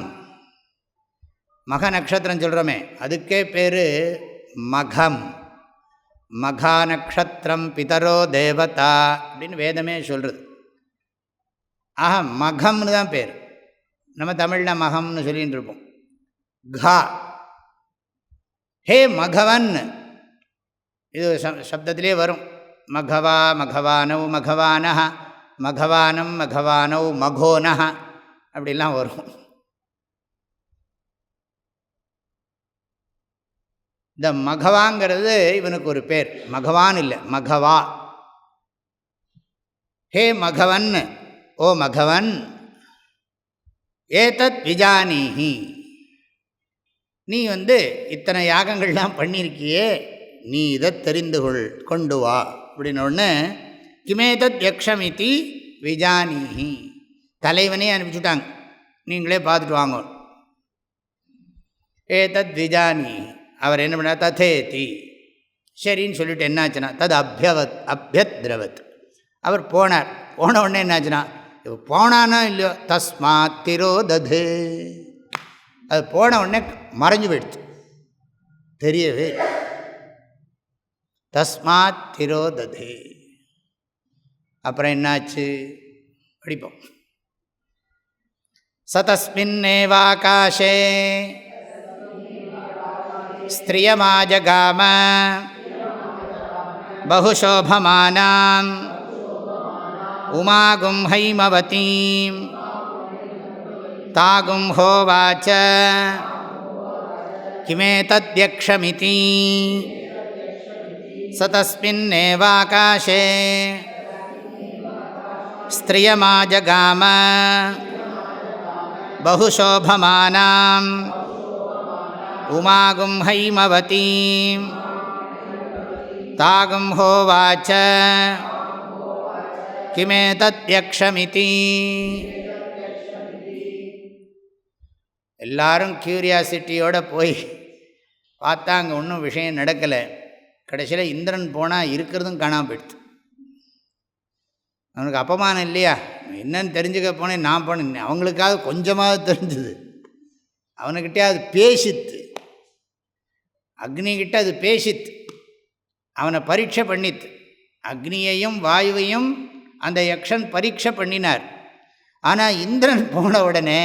மக நட்சத்திரம் சொல்கிறோமே அதுக்கே பேர் மகம். மகா நக்ஷத்திரம் பிதரோ தேவதா அப்படின்னு வேதமே சொல்கிறது. ஆஹா, மகம்னு தான் பேர். நம்ம தமிழில் மகம்னு சொல்லின்னு இருப்போம். கா, ஹே மகவன், இது சப்தத்திலே வரும். மகவா மகவானவ் மகவானஹ, மகவானம் மகவானவ் மகோனஹ அப்படிலாம் வரும். இந்த மகவாங்கிறது இவனுக்கு ஒரு பேர். மகவான் இல்லை, மகவா. ஹே மகவன், ஓ மகவன், ஏதத் விஜானீஹி, நீ இத்தனை யாகங்கள்லாம் பண்ணியிருக்கியே, நீ இதை தெரிந்து கொண்டு வா அப்படின்னொடனே கிமேதத் யக்ஷமிதி விஜானீஹி, தலைவனே அனுப்பிச்சுட்டாங்க, நீங்களே பார்த்துட்டு வாங்க. ஏதத் விஜானீஹி, அவர் என்ன பண்ணார்? ததேதி, சரின்னு சொல்லிட்டு என்னாச்சுன்னா தது அபியத்ரவத், அவர் போனார். போன உடனே என்னாச்சுன்னா, போனானோ இல்லையோ தஸ்மாத் திரோததே, அது போன உடனே மறைஞ்சு போயிடுச்சு, தெரியவே. தஸ்மாத் திரோததே. அப்புறம் என்னாச்சு படிப்போம். சதஸ்மின்னேவாகாசே ஸ்த்ரியமாஜகாம பகுஷோபமானாம் உமாகும் ஹைமவதீம் தாகும் ஹோவாச்ச கிமேதத்யக்ஷமிதி சதஸ்மின்னேவாகாசே ஸ்த்ரியமாஜகாம பகுஷோபமானாம் உமாகும் ஹைமவதீம் தாகும் ஹோவாச்ச கிமேதத்யக்ஷமிதி. எல்லாரும் க்யூரியாசிட்டியோடு போய் பார்த்தா அங்கே ஒன்றும் விஷயம் நடக்கலை. கடைசியில் இந்திரன் போனால் இருக்கிறதும் காணாமல் போயிடுது. அவனுக்கு அப்பமானம் இல்லையா? என்னன்னு தெரிஞ்சுக்க போனேன், நான் போனேன். அவங்களுக்காக கொஞ்சமாவது தெரிஞ்சுது. அவனுக்கிட்டே அது பேசித்து, அக்னிகிட்ட அது பேசித்து, அவனை பரீட்சை பண்ணித்து. அக்னியையும் வாயுவையும் அந்த யக்ஷன் பரீட்சை பண்ணினார். ஆனால் இந்திரன் போன உடனே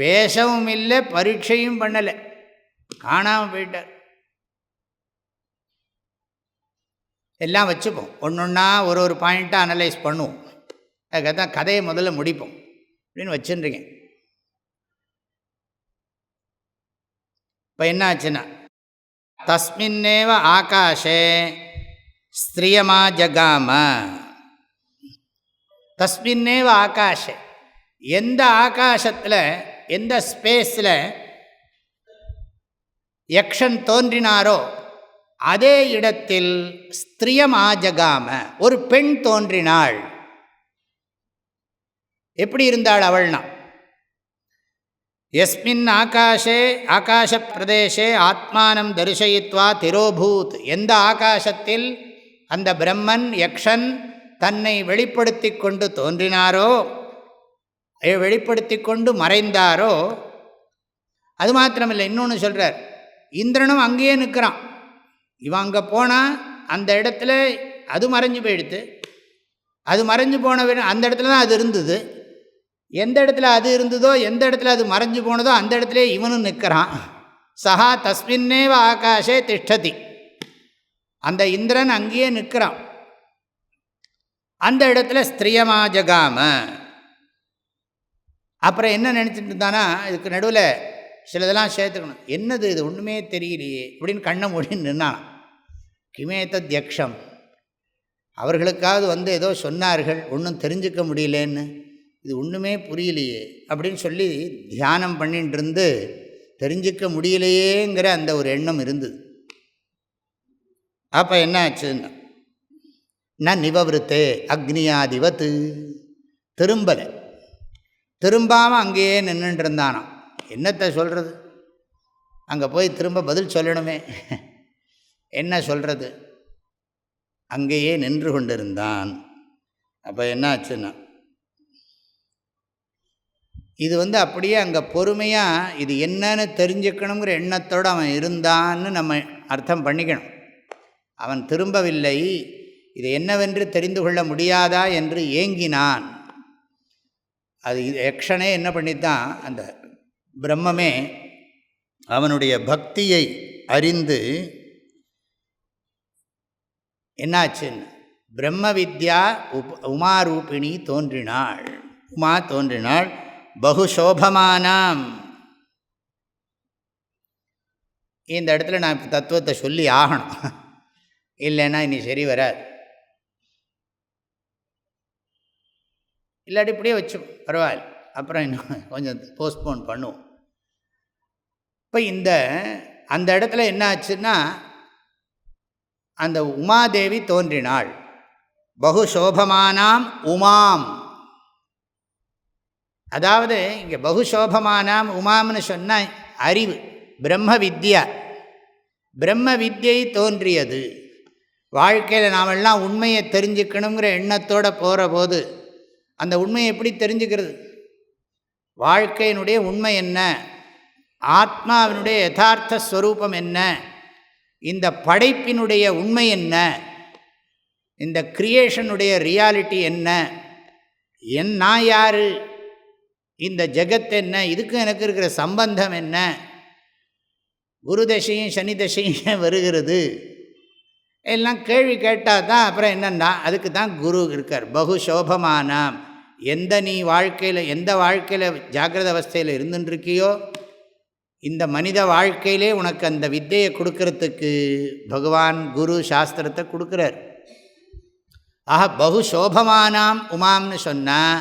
பேசவும் இல்லை, பரீட்சையும் பண்ணலை, காணாமல் போயிட்டார். எல்லாம் வச்சுப்போம், ஒன்று ஒன்றா ஒரு பாயிண்ட்டாக அனலைஸ் பண்ணுவோம். அதுக்காக தான் கதையை முதல்ல முடிப்போம் அப்படின்னு வச்சுருக்கேன். இப்போ என்ன ஆச்சுன்னா, தஸ்மின்னேவ ஆகாஷே ஸ்திரியமா ஜகாம. தஸ்மின்னேவ ஆகாஷே, எந்த ஆகாசத்தில், எந்த ஸ்பேஸில் யக்ஷன் தோன்றினாரோ அதே இடத்தில் ஸ்திரியமாஜகாம, ஒரு பெண் தோன்றினாள். எப்படி இருந்தாள் அவள்னா, யஸ்மின் ஆகாஷே ஆகாஷ பிரதேசே ஆத்மானம் தரிசயித்வா திரோபூத். எந்த ஆகாசத்தில் அந்த பிரம்மன் யக்ஷன் தன்னை வெளிப்படுத்தி கொண்டு தோன்றினாரோ, வெளிப்படுத்தி கொண்டு மறைந்தாரோ, அது மாத்திரமில்லை, இன்னொன்று சொல்கிறார். இந்திரனும் அங்கேயே நிற்கிறான். இவன் அங்கே போனால் அந்த இடத்துல அது மறைஞ்சு போயிடுது. அது மறைஞ்சு போன அந்த இடத்துல தான் அது இருந்தது. எந்த இடத்துல அது இருந்ததோ, எந்த இடத்துல அது மறைஞ்சு போனதோ அந்த இடத்துல இவனும் நிற்கிறான். சஹா தஸ்மின்னேவ ஆகாஷே திஷ்டதி. அந்த இந்திரன் அங்கேயே நிற்கிறான். அந்த இடத்துல ஸ்திரியமாஜகாம. அப்புறம் என்ன நினச்சிட்டு இருந்தானா, இதுக்கு நடுவில் சிலதெல்லாம் சேர்த்துக்கணும். என்னது இது, ஒன்றுமே தெரியலையே அப்படின்னு கண்ணை மூடின்னு நின்னான். கிமேதத்யக்ஷம், அவர்களுக்காவது ஏதோ சொன்னார்கள், ஒன்றும் தெரிஞ்சுக்க முடியலேன்னு, இது ஒன்றுமே புரியலையே அப்படின்னு சொல்லி தியானம் பண்ணிட்டு இருந்து தெரிஞ்சிக்க முடியலையேங்கிற அந்த ஒரு எண்ணம் இருந்தது. அப்போ என்ன ஆச்சுன்னா, நான் நிவவிருத்தே அக்னியாதிவத்து, திரும்பலை, திரும்பாமல் அங்கேயே நின்றுட்டு இருந்தானாம். என்னத்தை சொல்கிறது, அங்கே போய் திரும்ப பதில் சொல்லணுமே, என்ன சொல்கிறது, அங்கேயே நின்று கொண்டிருந்தான். அப்போ என்ன ஆச்சுன்னா, இது அப்படியே அங்கே பொறுமையாக இது என்னன்னு தெரிஞ்சுக்கணுங்கிற எண்ணத்தோடு அவன் இருந்தான்னு நம்ம அர்த்தம் பண்ணிக்கணும். அவன் திரும்பவில்லை, இது என்னவென்று தெரிந்து கொள்ள முடியாதா என்று ஏங்கினான். அது யக்ஷனே என்ன பண்ணித்தான், அந்த பிரம்மமே அவனுடைய பக்தியை அறிந்து என்னாச்சுன்னு, பிரம்ம வித்யா உமாரூபிணி தோன்றினாள். உமா தோன்றினாள். பகுஷோபமானாம். இந்த இடத்துல நான் தத்துவத்தை சொல்லி ஆகணும், இல்லைன்னா இனி சரி வராது. இல்லாட்டி இப்படியே வச்சு பரவாயில்ல, அப்புறம் இன்னும் கொஞ்சம் போஸ்ட்போன் பண்ணுவோம். இப்போ அந்த இடத்துல என்ன ஆச்சுன்னா, அந்த உமாதேவி தோன்றினாள். பகுஷோபமானாம் உமாம். அதாவது இங்கே பகுஷோபமானாம் உமாம்னு சொன்னால் அறிவு, பிரம்ம வித்யா, பிரம்ம வித்யை தோன்றியது. வாழ்க்கையில் நாமெல்லாம் உண்மையை தெரிஞ்சுக்கணுங்கிற எண்ணத்தோடு போகிற போது அந்த உண்மையை எப்படி தெரிஞ்சுக்கிறது? வாழ்க்கையினுடைய உண்மை என்ன, ஆத்மாவினுடைய யதார்த்த ஸ்வரூபம் என்ன, இந்த படைப்பினுடைய உண்மை என்ன, இந்த கிரியேஷனுடைய ரியாலிட்டி என்ன, நான் யார் இந்த ஜெகத் என்ன, இதுக்கும் எனக்கு இருக்கிற சம்பந்தம் என்ன, குரு தசையும் சனி தசையும் வருகிறது, எல்லாம் கேள்வி கேட்டால் தான் அப்புறம் என்னென்னா அதுக்கு தான் குரு இருக்கார். பகு சோபமானாம், நீ வாழ்க்கையில் எந்த வாழ்க்கையில் ஜாக்கிரத அவஸ்தையில் இருந்துட்டுருக்கியோ இந்த மனித வாழ்க்கையிலே உனக்கு அந்த வித்தையை கொடுக்கறதுக்கு பகவான் குரு சாஸ்திரத்தை கொடுக்குறார். ஆக பகு சோபமானாம் உமாம்னு சொன்னால்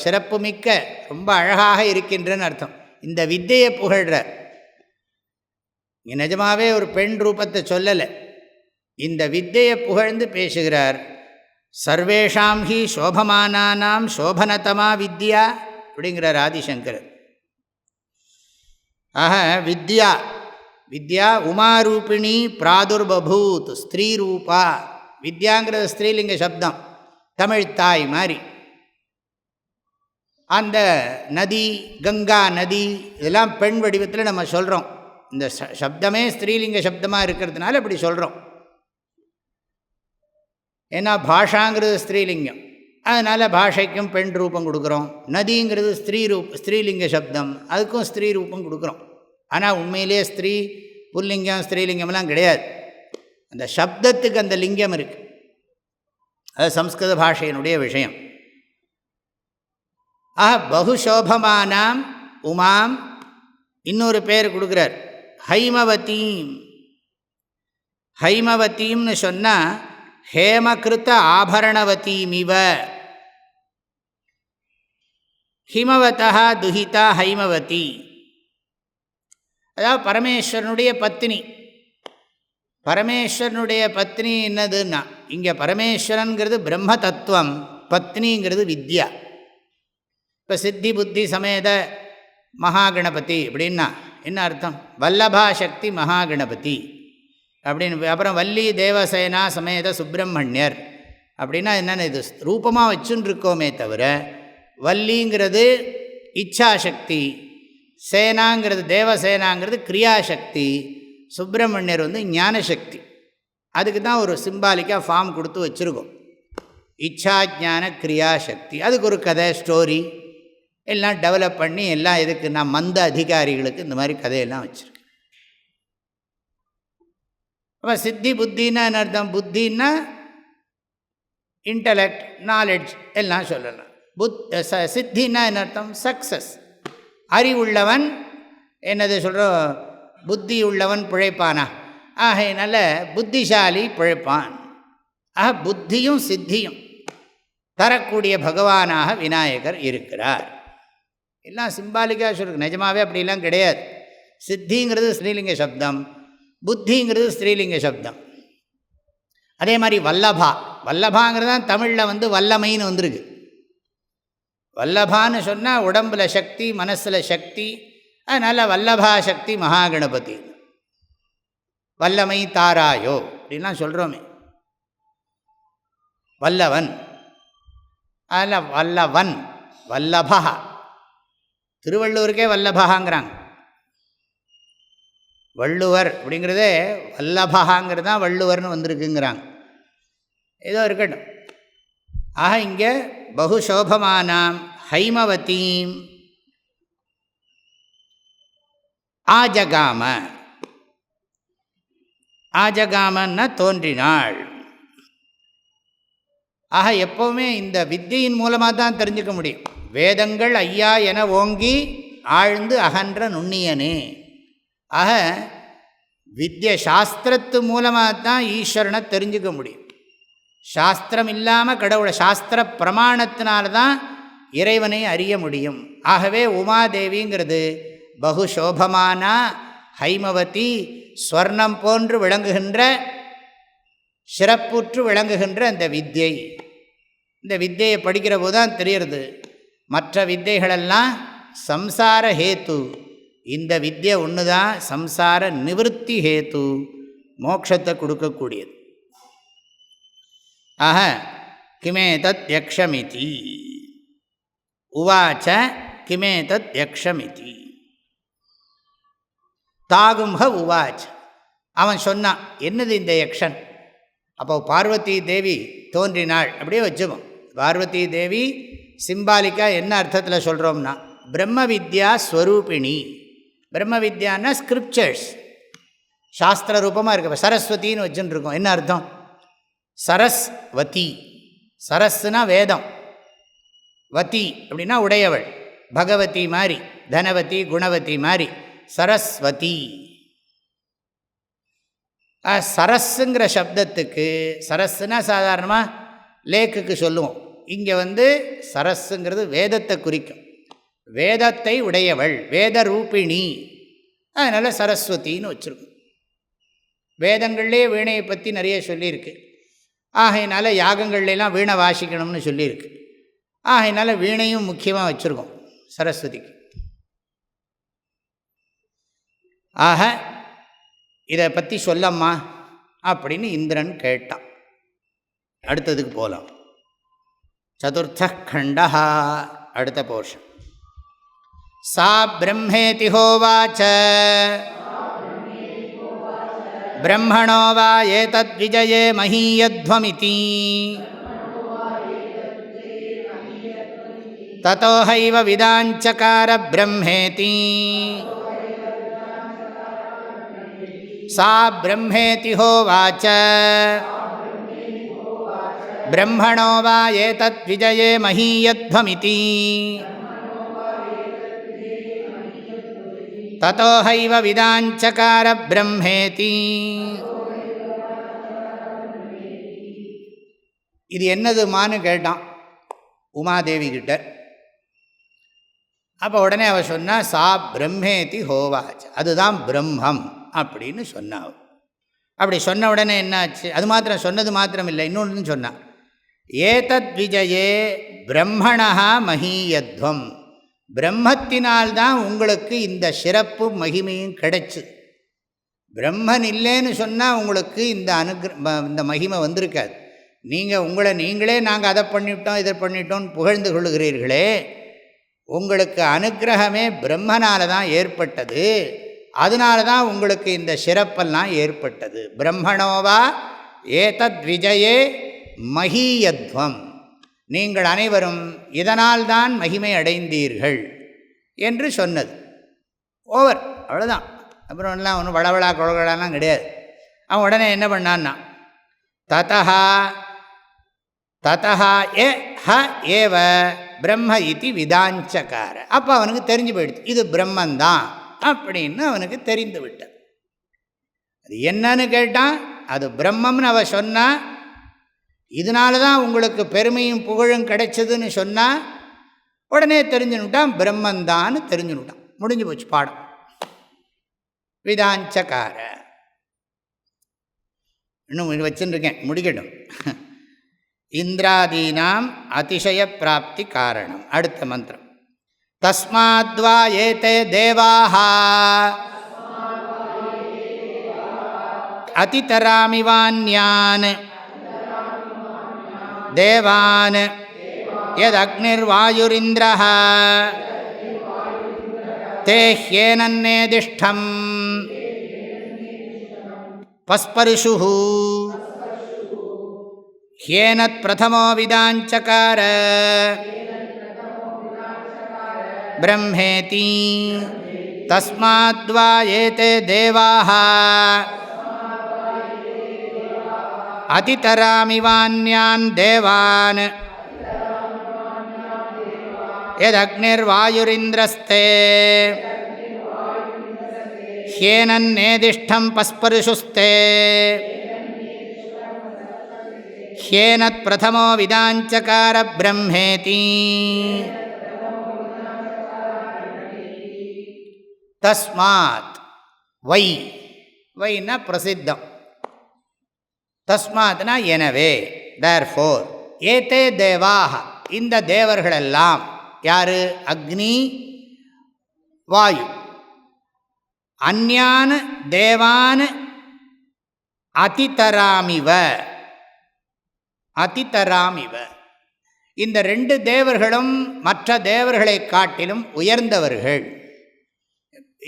சிறப்பு மிக்க ரொம்ப அழகாக இருக்கின்றன்னு அர்த்தம். இந்த வித்தையை புகழ்கிறார். இங்கே நிஜமாகவே ஒரு பெண் ரூபத்தை சொல்லலை, இந்த வித்தையை புகழ்ந்து பேசுகிறார். சர்வேஷாம் ஹி சோபமானானாம் சோபனதமா வித்யா அப்படிங்கிறார் ஆதிசங்கரர். ஆக வித்யா வித்யா உமாரூபிணி பிராதுர்பூத் ஸ்திரீரூபா. வித்யாங்கிறது ஸ்திரீலிங்க சப்தம், தமிழ் தாய் மாதிரி. அந்த நதி, கங்கா நதி, இதெல்லாம் பெண் வடிவத்தில் நம்ம சொல்கிறோம். இந்த சப்தமே ஸ்திரீலிங்க சப்தமாக இருக்கிறதுனால இப்படி சொல்கிறோம். ஏன்னா பாஷாங்கிறது ஸ்திரீலிங்கம், அதனால் பாஷைக்கும் பெண் ரூபம் கொடுக்குறோம். நதிங்கிறது ஸ்திரீலிங்க சப்தம், அதுக்கும் ஸ்திரீ ரூபம் கொடுக்குறோம். ஆனால் உண்மையிலே ஸ்திரீ புல்லிங்கம் ஸ்திரீலிங்கம்லாம் கிடையாது. அந்த சப்தத்துக்கு அந்த லிங்கம் இருக்குது. அது சம்ஸ்கிருத பாஷையினுடைய விஷயம். பகுசோபமானாம் உமாம் இன்னொரு பேர் கொடுக்குறார், ஹைமவதீம். ஹைமவதீம்னு சொன்னால் ஹேமகிருத்த ஆபரணவதீமிவ. ஹிமவதா துஹிதா ஹைமவதி. அதாவது பரமேஸ்வரனுடைய பத்னி. பரமேஸ்வரனுடைய பத்னி என்னதுன்னா, இங்கே பரமேஸ்வரனுங்கிறது பிரம்ம தத்துவம், பத்னிங்கிறது வித்யா. இப்போ சித்தி புத்தி சமேத மகாகணபதி அப்படின்னா என்ன அர்த்தம்? வல்லபா சக்தி மகாகணபதி அப்படின்னு. அப்புறம் வள்ளி தேவசேனா சமேத சுப்பிரமணியர் அப்படின்னா என்னென்ன, இது ரூபமாக வச்சுன்னு இருக்கோமே தவிர, வள்ளிங்கிறது இச்சாசக்தி, சேனாங்கிறது தேவசேனாங்கிறது கிரியாசக்தி, சுப்பிரமணியர் ஞானசக்தி. அதுக்கு தான் ஒரு சிம்பாலிக்காக ஃபார்ம் கொடுத்து வச்சுருக்கோம். இச்சா ஞான கிரியாசக்தி. அதுக்கு ஒரு கதை ஸ்டோரி எல்லாம் டெவலப் பண்ணி எல்லாம் இதுக்கு நான் மந்த அதிகாரிகளுக்கு இந்த மாதிரி கதையெல்லாம் வச்சுருக்கேன். அப்போ சித்தி புத்தின்னா என்ன அர்த்தம்? புத்தின்னா இன்டலெக்ட், நாலெட்ஜ் எல்லாம் சொல்லலாம். சித்தின்னா என்ன அர்த்தம்? சக்ஸஸ். அறிவுள்ளவன் என்னது சொல்கிறோம், புத்தி உள்ளவன் பிழைப்பானா? ஆகையினால புத்திசாலி பிழைப்பான். ஆக புத்தியும் சித்தியும் தரக்கூடிய பகவானாக விநாயகர் இருக்கிறார். எல்லாம் சிம்பாலிக்காக சொல்லுங்க, நிஜமாகவே அப்படிலாம் கிடையாது. சித்திங்கிறது ஸ்ரீலிங்க சப்தம், புத்திங்கிறது ஸ்ரீலிங்க சப்தம். அதே மாதிரி வல்லபா, வல்லபாங்கிறது தான் தமிழில் வல்லமைன்னு வந்திருக்கு. வல்லபான்னு சொன்னால் உடம்பில் சக்தி, மனசில் சக்தி. அதனால் வல்லபா சக்தி மகாகணபதி. வல்லமை தாராயோ அப்படின்லாம் சொல்கிறோமே. வல்லவன், அதில் வல்லவன், வல்லபா. திருவள்ளுவருக்கே வல்லபாங்கிறாங்க. வள்ளுவர் அப்படிங்கிறதே வல்லபாங்கிறது தான் வள்ளுவர்னு வந்திருக்குங்கிறாங்க. ஏதோ இருக்கட்டும். ஆக இங்கே பகுசோபமானாம் ஹைமவதீம் ஆஜகாம. ஆஜகாமன்னா தோன்றினாள். ஆக எப்போவுமே இந்த வித்தியின் மூலமாக தான் தெரிஞ்சுக்க முடியும். வேதங்கள் ஐயா என ஓங்கி ஆழ்ந்து அகன்ற நுண்ணியனே. ஆக வித்ய சாஸ்திரத்து மூலமாக தான் ஈஸ்வரனை தெரிஞ்சுக்க முடியும். சாஸ்திரம் இல்லாமல் கடவுளை, சாஸ்திர பிரமாணத்தினால்தான் இறைவனை அறிய முடியும். ஆகவே உமாதேவிங்கிறது பகுசோபமானா ஹைமவதி, ஸ்வர்ணம் போன்று விளங்குகின்ற, சிறப்புற்று விளங்குகின்ற அந்த வித்யை. இந்த வித்தியை படிக்கிற போது தான் தெரியறது, மற்ற வித்தைகளெல்லாம் சம்சார ஹேத்து, இந்த வித்யை ஒன்று தான் சம்சார நிவர்த்தி ஹேத்து, மோட்சத்தை கொடுக்கக்கூடியது. ஆஹ கிமே தத் யக்ஷமிதி உவாச்ச கிமே தத் யக்ஷமிதி தாகும்ஹ உவாச். அவன் சொன்னான், என்னது இந்த யக்ஷன்? அப்போ பார்வதி தேவி தோன்றினாள் அப்படியே வச்சுப்போம். பார்வதி தேவி சிம்பாலிக்காக என்ன அர்த்தத்தில் சொல்கிறோம்னா, பிரம்ம வித்யா ஸ்வரூபிணி. பிரம்ம வித்யான்னா ஸ்கிரிப்சர்ஸ், சாஸ்திர ரூபமாக இருக்கு. சரஸ்வதின்னு வச்சுன்னு இருக்கோம். என்ன அர்த்தம்? சரஸ்வதி, சரஸ்னா வேதம், வதி அப்படின்னா உடையவள், பகவதி மாதிரி, தனவதி குணவதி மாதிரி சரஸ்வதி. சரஸுங்கிற சப்தத்துக்கு, சரஸ்னா சாதாரணமாக லேக்குக்கு சொல்லுவோம், இங்கே சரஸுங்கிறது வேதத்தை குறிக்கும். வேதத்தை உடையவள், வேத ரூபிணி, அதனால் சரஸ்வதின்னு வச்சுருக்கோம். வேதங்கள்லேயே வீணையை பற்றி நிறைய சொல்லியிருக்கு. ஆகையினால யாகங்கள்லாம் வீணை வாசிக்கணும்னு சொல்லியிருக்கு. ஆகையினால வீணையும் முக்கியமாக வச்சுருக்கோம் சரஸ்வதிக்கு. ஆக இதை பற்றி சொல்லம்மா அப்படின்னு இந்திரன் கேட்டான். அடுத்ததுக்கு போகலாம். சதுர்த்த கண்டா, அடுத்த போர்ஷன். சா பிரம்மேதி ஹோவாச்ச பிரம்மணோ வா ஏதத் விஜயே மஹீயத்வமிதி ததோ ஹைவ விதாஞ்சகார பிரம்மேதி. சா பிரம்மேதி ஹோவாச்ச பிரம்மணோ வா ஏதத் விஜயே மஹீயத்வமிதி ததோ ஹைவ விதாஞ்சகார பிரம்மேதி. இது என்னதுமான்னு கேட்டான் உமாதேவி கிட்ட. அப்போ உடனே அவள் சொன்னா, சா பிரம்மேதி ஹோவாச், அதுதான் பிரம்மம் அப்படின்னு சொன்னாள். அப்படி சொன்ன உடனே என்னாச்சு? அது மாத்திரம் சொன்னது மாத்திரம் இல்லை, இன்னொன்று சொன்னான். ஏதத் விஜயே பிரம்மணா மஹீயத்வம், பிரம்மத்தினால்தான் உங்களுக்கு இந்த சிறப்பு மகிமையும் கிடைச்சு. பிரம்மன் இல்லைன்னு சொன்னால் உங்களுக்கு இந்த மகிமை வந்திருக்காது. நீங்கள் உங்களை நீங்களே நாங்கள் அதை பண்ணிட்டோம் இதை பண்ணிட்டோம்னு புகழ்ந்து கொள்ளுகிறீர்களே, உங்களுக்கு அனுக்கிரகமே பிரம்மனால தான் ஏற்பட்டது. அதனால தான் உங்களுக்கு இந்த சிறப்பெல்லாம் ஏற்பட்டது. பிரம்மணோவா ஏதத் விஜயே மஹீயத்வம், நீங்கள் அனைவரும் இதனால் தான் மகிமை அடைந்தீர்கள் என்று சொன்னது. ஓவர், அவ்வளோதான். அப்புறம் எல்லாம் ஒன்றும் வளவளா குழகளாலாம் கிடையாது. அவன் உடனே என்ன பண்ணான்னா, ததா ஏவ பிரம்ம இதி விதாஞ்சகார. அப்போ அவனுக்கு தெரிஞ்சு போயிடுது இது பிரம்மந்தான் அப்படின்னு அவனுக்கு தெரிந்து விட்டது. அது என்னன்னு கேட்டான், அது பிரம்மம்னு அவ சொன்னா, இதனால தான் உங்களுக்கு பெருமையும் புகழும் கிடைச்சதுன்னு சொன்னால் உடனே தெரிஞ்சுனுட்டான் பிரம்மந்தான்னு தெரிஞ்சுனுட்டான். முடிஞ்சு போச்சு பாடம். விதாஞ்சகார இன்னும் வச்சுருக்கேன், முடிக்கட்டும். இந்திராதீனாம் அதிசய பிராப்தி காரணம். அடுத்த மந்திரம். தஸ்மாத்வா ஏதே தேவாஹ அதிதராமிவான்யான் தேவான் யதக்னிர்வாயுரிந்திரஹ தே ஹ்யேனன்னேதிஷ்டம் பஸ்பரிஷுः ஹ்யேனத் பிரதமோ விதாஞ்சகார பிரம்மேதி. தஸ்மாத்வா ஏதே தேவாஹ அதிதராமிவான்யான் தேவான் யதக்னிர்வாயுரிந்திரஸ்தே ஹ்யேனன்னேதிஷ்டம் பஸ்பரிஷுஸ்தே ஹ்யேனத் பிரதமோ விதாஞ்சகார பிரம்மேதி. தஸ்மாத் வை, வைன்னா பிரசித்தம். தஸ்மாத்னா எனவே, தேர்ஃபோர், ஏதே தேவாக இந்த தேவர்களெல்லாம், யார்? அக்னி வாயு, அந்யான் தேவான் அதிதராமிவ, அதிதராமிவ, இந்த ரெண்டு தேவர்களும் மற்ற தேவர்களை காட்டிலும் உயர்ந்தவர்கள்.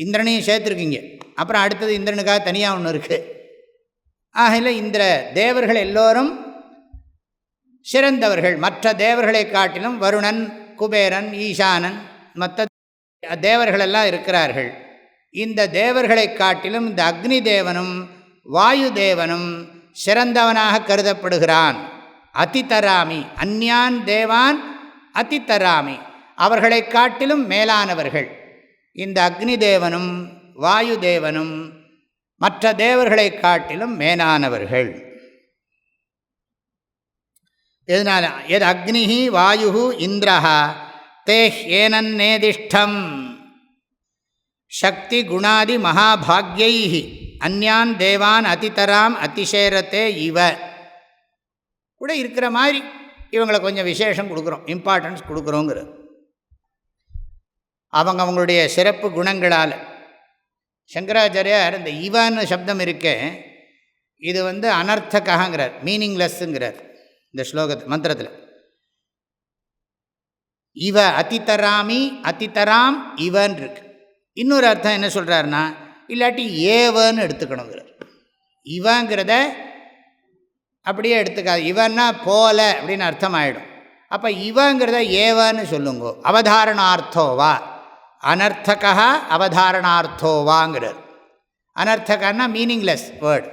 இந்திரனையும் சேர்த்துருக்கீங்க. அப்புறம் அடுத்தது இந்திரனுக்காக தனியாக ஒன்று இருக்குது. ஆகல இந்த தேவர்கள் எல்லோரும் சிறந்தவர்கள். மற்ற தேவர்களை காட்டிலும் வருணன், குபேரன், ஈசானன், மற்ற தேவர்களெல்லாம் இருக்கிறார்கள். இந்த தேவர்களை காட்டிலும் இந்த அக்னி தேவனும் வாயு தேவனும் சிறந்தவனாக கருதப்படுகிறான். அதிதராமி அந்யான் தேவான் அதிதராமி, அவர்களை காட்டிலும் மேலானவர்கள். இந்த அக்னி தேவனும் வாயு தேவனும் மற்ற தேவர்களை காட்டிலும் மேலானவர்கள். எதனால்? எது அக்னிஹி வாயு இந்திரஹா தேஹ் ஏனன்னேதிஷ்டம் சக்தி குணாதி மகாபாக்யை அந்யான் தேவான் அதிதராம் அதிசேரத்தே இவ கூட இருக்கிற மாதிரி இவங்களை கொஞ்சம் விசேஷம் கொடுக்குறோம், இம்பார்ட்டன்ஸ் கொடுக்குறோங்கிறது அவங்களுடைய சிறப்பு குணங்களால். சங்கராச்சாரியார் இந்த இவன்னு சப்தம் இருக்கே, இது அனர்த்தகாங்கிறார், மீனிங்லெஸ்ஸுங்கிறார் இந்த ஸ்லோகத்தில் மந்திரத்தில். இவ அதிதராமி அதிதராம் இவன் இருக்கு. இன்னொரு அர்த்தம் என்ன சொல்கிறாருன்னா, இல்லாட்டி ஏவன்னு எடுத்துக்கணுங்கிறார். இவங்கிறத அப்படியே எடுத்துக்காது, இவன்னா போல அப்படின்னு அர்த்தம் ஆகிடும். அப்போ இவங்கிறத ஏவன்னு சொல்லுங்கோ. அவதாரணார்த்தோவா, அனர்த்தகா அவதாரணார்த்தோவாங்கிறார். அனர்த்தகான்னா மீனிங்லெஸ் வேர்டு.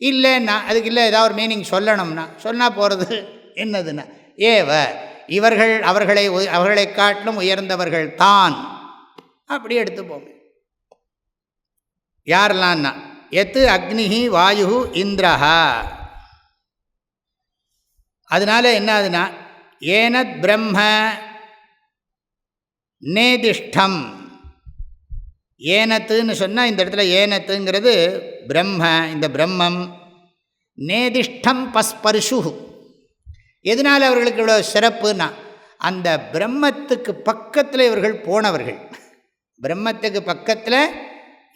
இல்லைன்னா அதுக்கு இல்லை ஏதாவது ஒரு மீனிங் சொல்லணும்னா சொன்னால் போகிறது என்னதுன்னா ஏவ இவர்கள் அவர்களை காட்டிலும் உயர்ந்தவர்கள் தான், அப்படி எடுத்துப்போம். யாரெல்லாம்னா எத்து அக்னிஹி வாயு இந்திரஹா. அதனால என்ன ஆகுதுன்னா ஏனத் பிரம்ம நேதிஷ்டம். ஏனத்துன்னு சொன்னால் இந்த இடத்துல ஏனத்துங்கிறது பிரம்ம, இந்த பிரம்மம். நேதிஷ்டம் பஸ்பர்ஷு. எதனால் அவர்களுக்கு இவ்வளோ சிறப்புன்னா அந்த பிரம்மத்துக்கு பக்கத்தில் இவர்கள் போனவர்கள், பிரம்மத்துக்கு பக்கத்தில்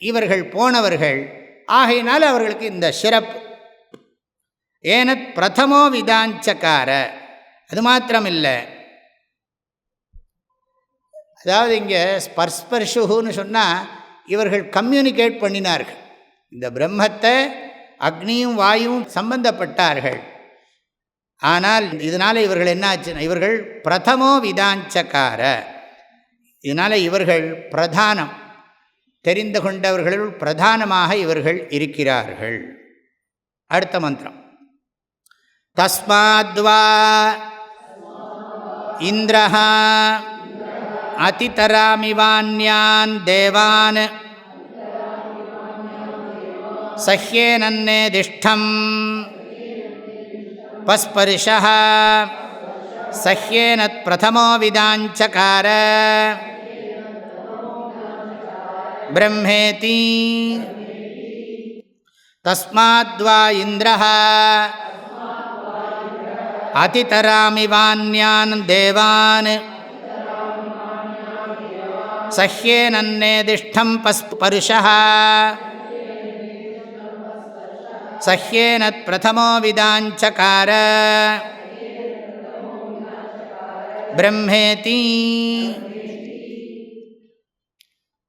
இவர்கள் போனவர்கள். ஆகையினால் அவர்களுக்கு இந்த சிறப்பு. ஏனத் பிரதமோ விதாஞ்சக்கார. அது மாத்திரமில்லை, அதாவது இங்கே ஸ்பர்ஸ்பர்ஷுன்னு சொன்னால் இவர்கள் கம்யூனிகேட் பண்ணினார்கள். இந்த பிரம்மத்தை அக்னியும் வாயுவும் சம்பந்தப்பட்டார்கள். ஆனால் இதனால் இவர்கள் என்ன ஆச்சுன்னா இவர்கள் பிரதமோ விதாஞ்சக்கார. இதனால் இவர்கள் பிரதானம், தெரிந்து கொண்டவர்களுள் பிரதானமாக இவர்கள் இருக்கிறார்கள். அடுத்த மந்திரம் தஸ்மாத்வா இந்திரஹா அதிதராமிவான்யான் தேவான் சஹ்யேனன்னேதிஷ்டம் பஸ்பர்ஷः சஹ்யேனத் பிரதமோ விதாஞ்சகார பிரம்மேதி. தஸ்மாத்வா இந்திரः அதிதராமிவான்யான் தேவான் சஹ்யேனன்னேதிஷ்டம் பஸ்பர்ஷः சஹ்யேனத் பிரதமோ விதாஞ்சகார பிரம்மேதி.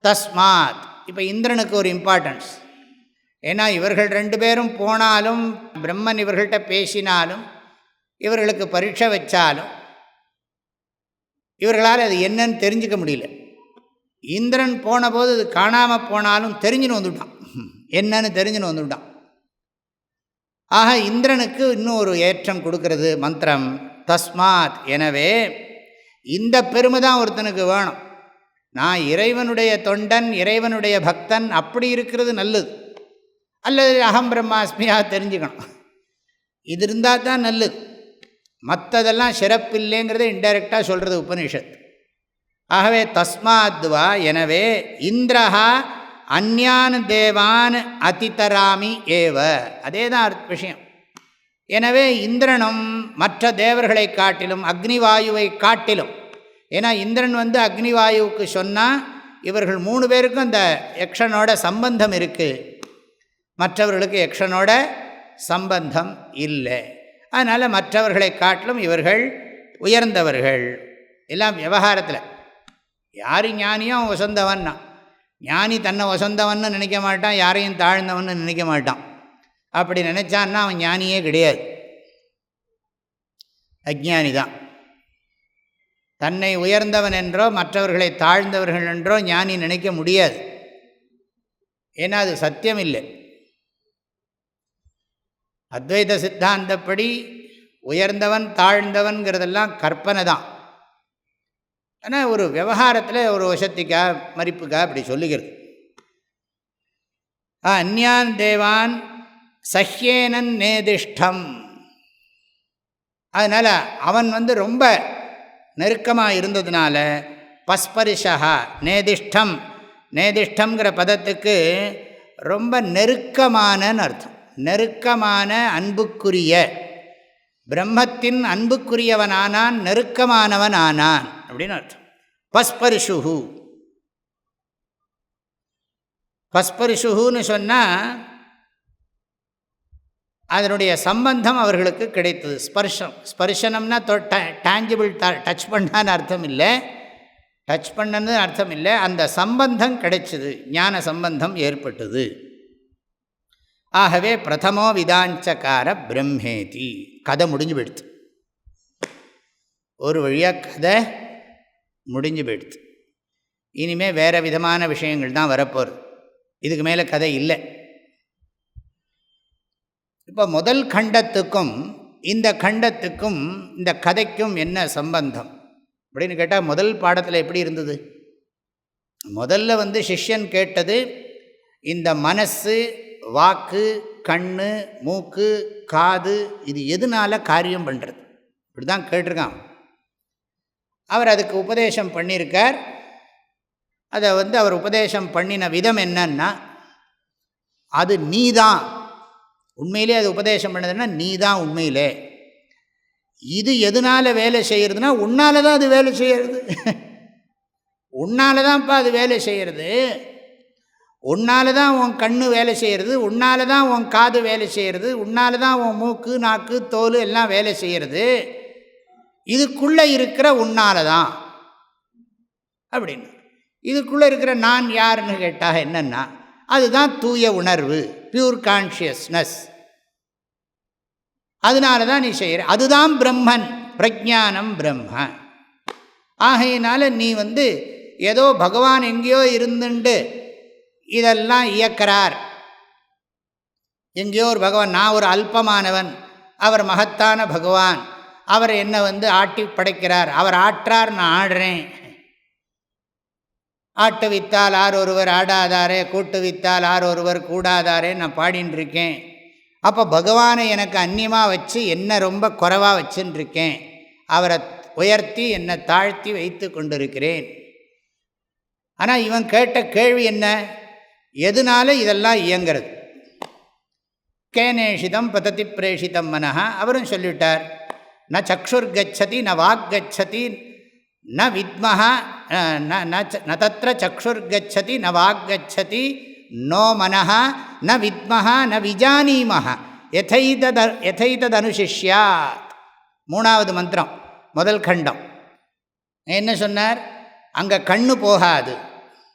தஸ்மாத். இப்போ இந்திரனுக்கு ஒரு இம்பார்ட்டன்ஸ். ஏன்னா இவர்கள் ரெண்டு பேரும் போனாலும், பிரம்மன் இவர்கள்ட்ட பேசினாலும், இவர்களுக்கு பரீட்சை வச்சாலும் இவர்களால் அது என்னன்னு தெரிஞ்சிக்க முடியல. இந்திரன் போன போது அது காணாமல் போனாலும் தெரிஞ்சுன்னு வந்துவிட்டான், என்னன்னு தெரிஞ்சுன்னு வந்துவிட்டான். ஆக இந்திரனுக்கு இன்னும் ஒரு ஏற்றம் கொடுக்கறது மந்திரம் தஸ்மாத். எனவே இந்த பெருமை தான் ஒருத்தனுக்கு வேணும். நான் இறைவனுடைய தொண்டன், இறைவனுடைய பக்தன், அப்படி இருக்கிறது நல்லது. அல்லது அகம் பிரம்மாஸ்மியாக தெரிஞ்சுக்கணும், இது இருந்தால் தான் நல்லது. மற்றதெல்லாம் சிறப்பில்லைங்கிறத இன்டைரக்டாக சொல்கிறது உபனிஷத். ஆகவே தஸ்மாத்வா, எனவே இந்திரஹா அந்யான் தேவான் அதிதராமி ஏவ, அதே தான் விஷயம். எனவே இந்திரனும் மற்ற தேவர்களை காட்டிலும், அக்னிவாயுவை காட்டிலும், ஏன்னா இந்திரன் அக்னிவாயுவுக்கு சொன்னால் இவர்கள் 3 பேருக்கும் அந்த யக்ஷனோட சம்பந்தம் இருக்குது, மற்றவர்களுக்கு யக்ஷனோட சம்பந்தம் இல்லை. அதனால் மற்றவர்களை காட்டிலும் இவர்கள் உயர்ந்தவர்கள். எல்லாம் விவகாரத்தில் யார் ஞானியும் வசந்தவன்னா, ஞானி தன்னை வசந்தவன்னு நினைக்க மாட்டான், யாரையும் தாழ்ந்தவன்னு நினைக்க மாட்டான். அப்படி நினச்சான்னா அவன் ஞானியே கிடையாது, அஜ்ஞானி தான். தன்னை உயர்ந்தவன் என்றோ மற்றவர்களை தாழ்ந்தவர்கள் என்றோ ஞானி நினைக்க முடியாது. ஏன்னா அது சத்தியம் இல்லை. அத்வைத சித்தாந்தப்படி உயர்ந்தவன் தாழ்ந்தவன்கிறதெல்லாம் கற்பனை தான். ஆனால் ஒரு விவகாரத்தில் ஒரு வசத்திக்கா மதிப்புக்கா அப்படி சொல்லுகிறது. அந்யான் தேவான் சஹ்யேனன் நேதிஷ்டம். அதனால் அவன் ரொம்ப நெருக்கமாக இருந்ததுனால பஸ்பரிஷா நேதிஷ்டம். நேதிஷ்டங்கிற பதத்துக்கு ரொம்ப நெருக்கமானன்னு அர்த்தம். நெருக்கமான அன்புக்குரிய, பிரம்மத்தின் அன்புக்குரியவனானான், நெருக்கமானவன் ஆனான் அப்படின்னு அர்த்தம். பஸ்பரிஷுஹு. பஸ்பரிஷுன்னு சொன்னால் அதனுடைய சம்பந்தம் அவர்களுக்கு கிடைத்தது. ஸ்பர்ஷம். ஸ்பர்ஷனம்னா டேஞ்சிபிள், டச் பண்ணான்னு அர்த்தம் இல்லை, டச் பண்ணன்னு அர்த்தம் இல்லை. அந்த சம்பந்தம் கிடைச்சிது, ஞான சம்பந்தம் ஏற்பட்டது. ஆகவே பிரதமோ விதாஞ்சகார பிரம்மேதி. கதை முடிஞ்சு போயிடுது. ஒரு வழியாக கதை முடிஞ்சு போயிடுது. இனிமேல் வேறு விதமான விஷயங்கள் தான் வரப்போகிறது. இதுக்கு மேலே கதை இல்லை. இப்போ முதல் கண்டத்துக்கும் இந்த கண்டத்துக்கும் இந்த கதைக்கும் என்ன சம்பந்தம் அப்படின்னு கேட்டால், முதல் பாடத்தில் எப்படி இருந்தது? முதல்ல சிஷ்யன் கேட்டது இந்த மனசு, வாக்கு, கண்ணு, மூக்கு, காது இது எதனால் காரியம் பண்ணுறது, இப்படி தான் கேட்டிருக்கான். அவர் அதுக்கு உபதேசம் பண்ணியிருக்கார். அதை அவர் உபதேசம் பண்ணின விதம் என்னன்னா, அது நீ தான் உண்மையிலே, அது உபதேசம் பண்ணதுன்னா நீ தான் உண்மையிலே. இது எதனால் வேலை செய்கிறதுனா உன்னால தான் அது வேலை செய்கிறது. உன்னால தான்ப்பா அது வேலை செய்கிறது. உன்னால தான் உன் கண்ணு வேலை செய்கிறது, உன்னால தான் உன் காது வேலை செய்கிறது, உன்னால தான் உன் மூக்கு, நாக்கு, தோல் எல்லாம் வேலை செய்கிறது. இதுக்குள்ளே இருக்கிற உன்னால தான் அப்படின்னு. இதுக்குள்ளே இருக்கிற நான் யாருன்னு கேட்டால் என்னென்னா, அதுதான் தூய உணர்வு, பியூர் கான்ஷியஸ்னஸ். அதனால தான் நீ செய்கிற, அதுதான் பிரம்மன், பிரஜானம் பிரம்ம. ஆகையினால நீ ஏதோ பகவான் எங்கேயோ இருந்துண்டு இதெல்லாம் இயக்கிறார், எங்கேயோ ஒரு பகவான், நான் ஒரு அல்பமானவன், அவர் மகத்தான பகவான், அவர் என்னை ஆட்டி படைக்கிறார், அவர் ஆற்றார், நான் ஆடுறேன். ஆட்டு வித்தால் ஆர் ஒருவர் ஆடாதாரே, கூட்டு வித்தால் ஆர் ஒருவர் கூடாதாரே நான் பாடின்னு இருக்கேன். அப்போ பகவானை எனக்கு அந்நியமாக வச்சு என்ன ரொம்ப குறைவாக வச்சுருக்கேன், அவரை உயர்த்தி என்னை தாழ்த்தி வைத்து கொண்டிருக்கிறேன். ஆனால் இவன் கேட்ட கேள்வி என்ன, எதனால இதெல்லாம் இயங்கிறது? கேனேஷிதம் பததி பிரேஷிதம் மனஹா. அவரும் சொல்லிவிட்டார், ந சக்ஷுர் கச்சதி ந வாக் கச்சதி ந வித்மஹா ந தத்ர சக்ஷுர் கச்சதி ந வாக் கச்சதி நோ மனஹா ந வித்மஹா ந விஜானீமஹா யதைதத் அனுசிஷ்யாத். மூணாவது மந்திரம், முதல் கண்டம். என்ன சொன்னார்? அங்கே கண்ணு போகாது.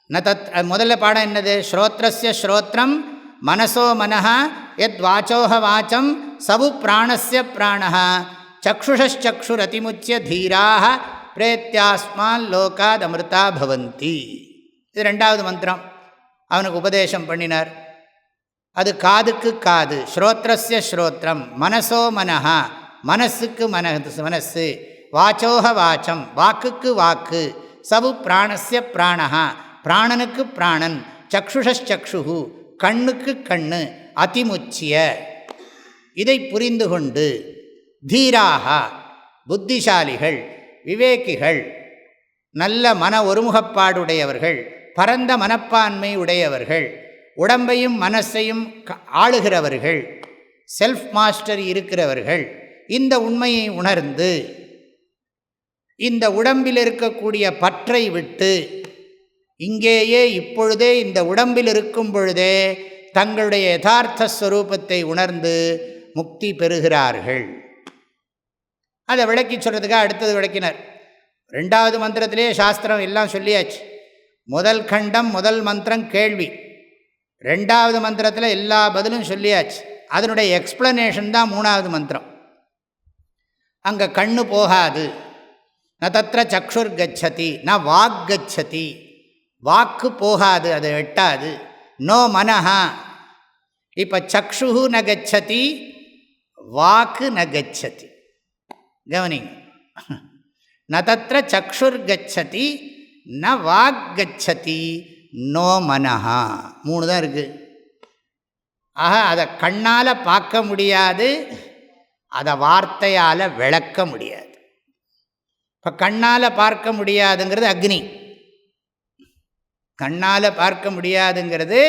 ந தத் முதல்ல பாடம் என்னது? ஸ்ரோத்ரஸ்ய ஸ்ரோத்ரம் மனசோ மனஹா யத் வாச்சோஹ வாச்சம் சவு பிராணஸ்ய பிராணஹ சக்ஷுஷச்சுரதிமுச்சிய தீராக பிரேத்யாஸ்மான் லோகாத் அமிர்தா பவந்தி. இது ரெண்டாவது மந்திரம். அவனுக்கு உபதேசம் பண்ணினார். அது காதுக்கு காது, ஸ்ரோத்ரஸ்ய ஸ்ரோத்ரம், மனசோ மனஹா மனசுக்கு மனசு, வாச்சோஹ வாச்சம் வாக்குக்கு வாக்கு, சவு பிராணஸ்ய பிராணஹா பிராணனுக்கு பிராணன், சக்ஷுஷச்சு கண்ணுக்கு கண்ணு, அதிமுச்சிய இதை புரிந்து கொண்டு தீராக புத்திசாலிகள், விவேகிகள், நல்ல மன ஒருமுகப்பாடுடையவர்கள், பரந்த மனப்பான்மை உடையவர்கள், உடம்பையும் மனசையும் ஆளுகிறவர்கள், செல்ஃப் மாஸ்டர் இருக்கிறவர்கள், இந்த உண்மையை உணர்ந்து இந்த உடம்பில் இருக்கக்கூடிய பற்றை விட்டு இங்கேயே இப்பொழுதே இந்த உடம்பில் இருக்கும் பொழுதே தங்களுடைய யதார்த்த ஸ்வரூபத்தை உணர்ந்து முக்தி பெறுகிறார்கள். அதை விளக்கி சொல்கிறதுக்காக அடுத்தது விளக்கினார். ரெண்டாவது மந்திரத்திலே சாஸ்திரம் எல்லாம் சொல்லியாச்சு. முதல் கண்டம் முதல் மந்திரம் கேள்வி, ரெண்டாவது மந்திரத்தில் எல்லா பதிலும் சொல்லியாச்சு. அதனுடைய எக்ஸ்பிளனேஷன் தான் மூணாவது மந்திரம். அங்கே கண்ணு போகாது, ந தத்ர சக்ஷுர் கச்சதி ந வாக் கச்சதி, வாக்கு போகாது, அதை எட்டாது. நோ மனஹா, இப்போ சக்ஷு ந கச்சதி, வாக்கு ந கச்சதி. கவனிங்க, ந தத்ர சக்ஷுர் கச்சதி ந வாக் கச்சதி நோ மனஹா, 3 தான் இருக்குது. ஆக அதை கண்ணால் பார்க்க முடியாது, அதை வார்த்தையால் விளக்க முடியாது. இப்போ கண்ணால் பார்க்க முடியாதுங்கிறது அக்னி, கண்ணால் பார்க்க முடியாதுங்கிறது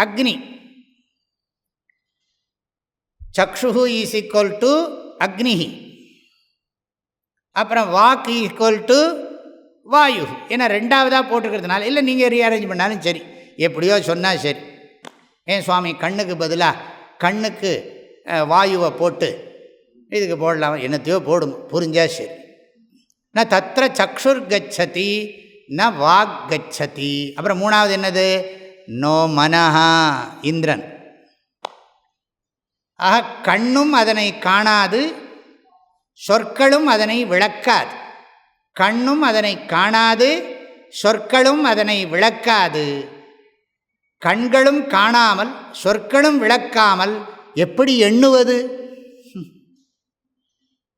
அக்னி. சக்ஷு இஸ் ஈக்குவல் டு அக்னி, அப்புறம் வாக் ஈக்குவல் டு வாயு. ஏன்னா ரெண்டாவதாக போட்டுக்கிறதுனால, இல்லை நீங்கள் ரீஅரேஞ்ச் பண்ணாலும் சரி, எப்படியோ சொன்னால் சரி. ஏன் சுவாமி கண்ணுக்கு பதிலாக கண்ணுக்கு வாயுவை போட்டு இதுக்கு போடலாம், என்னத்தையோ போடும், புரிஞ்சால் சரி. ந தத்ர சக்ஷுர் கச்சதி ந வாக் கச்சதி. அப்புறம் 3வது என்னது? நோ மனஹா, இந்திரன். ஆக கண்ணும் அதனை காணாது, சொற்களும் அதனை விளக்காது. கண்ணும் அதனை காணாது, சொற்களும் அதனை விளக்காது. கண்களும் காணாமல் சொற்களும் விளக்காமல் எப்படி எண்ணுவது?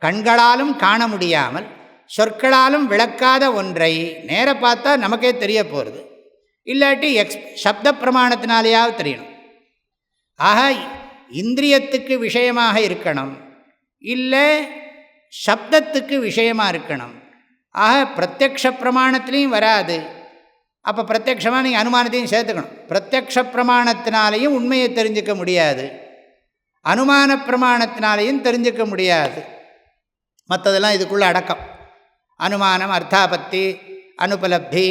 கண்களாலும் காண முடியாமல் சொற்களாலும் விளக்காத ஒன்றை நேர பார்த்தா நமக்கே தெரிய போகிறது, இல்லாட்டி சப்த பிரமாணத்தினாலேயாவது தெரியணும். ஆக இந்திரியத்துக்கு விஷயமாக இருக்கணும், இல்லை சப்தத்துக்கு விஷயமாக இருக்கணும். ஆக பிரத்யக்ஷ பிரமாணத்திலையும் வராது. அப்போ பிரத்யக்ஷமாக நீங்கள் அனுமானத்தையும் சேர்த்துக்கணும். பிரத்யக்ஷ பிரமாணத்தினாலேயும் உண்மையை தெரிஞ்சிக்க முடியாது, அனுமான பிரமாணத்தினாலேயும் தெரிஞ்சிக்க முடியாது. மற்றதெல்லாம் இதுக்குள்ளே அடக்கம். அனுமானம், அர்த்தாபத்தி, அனுபலப்தி,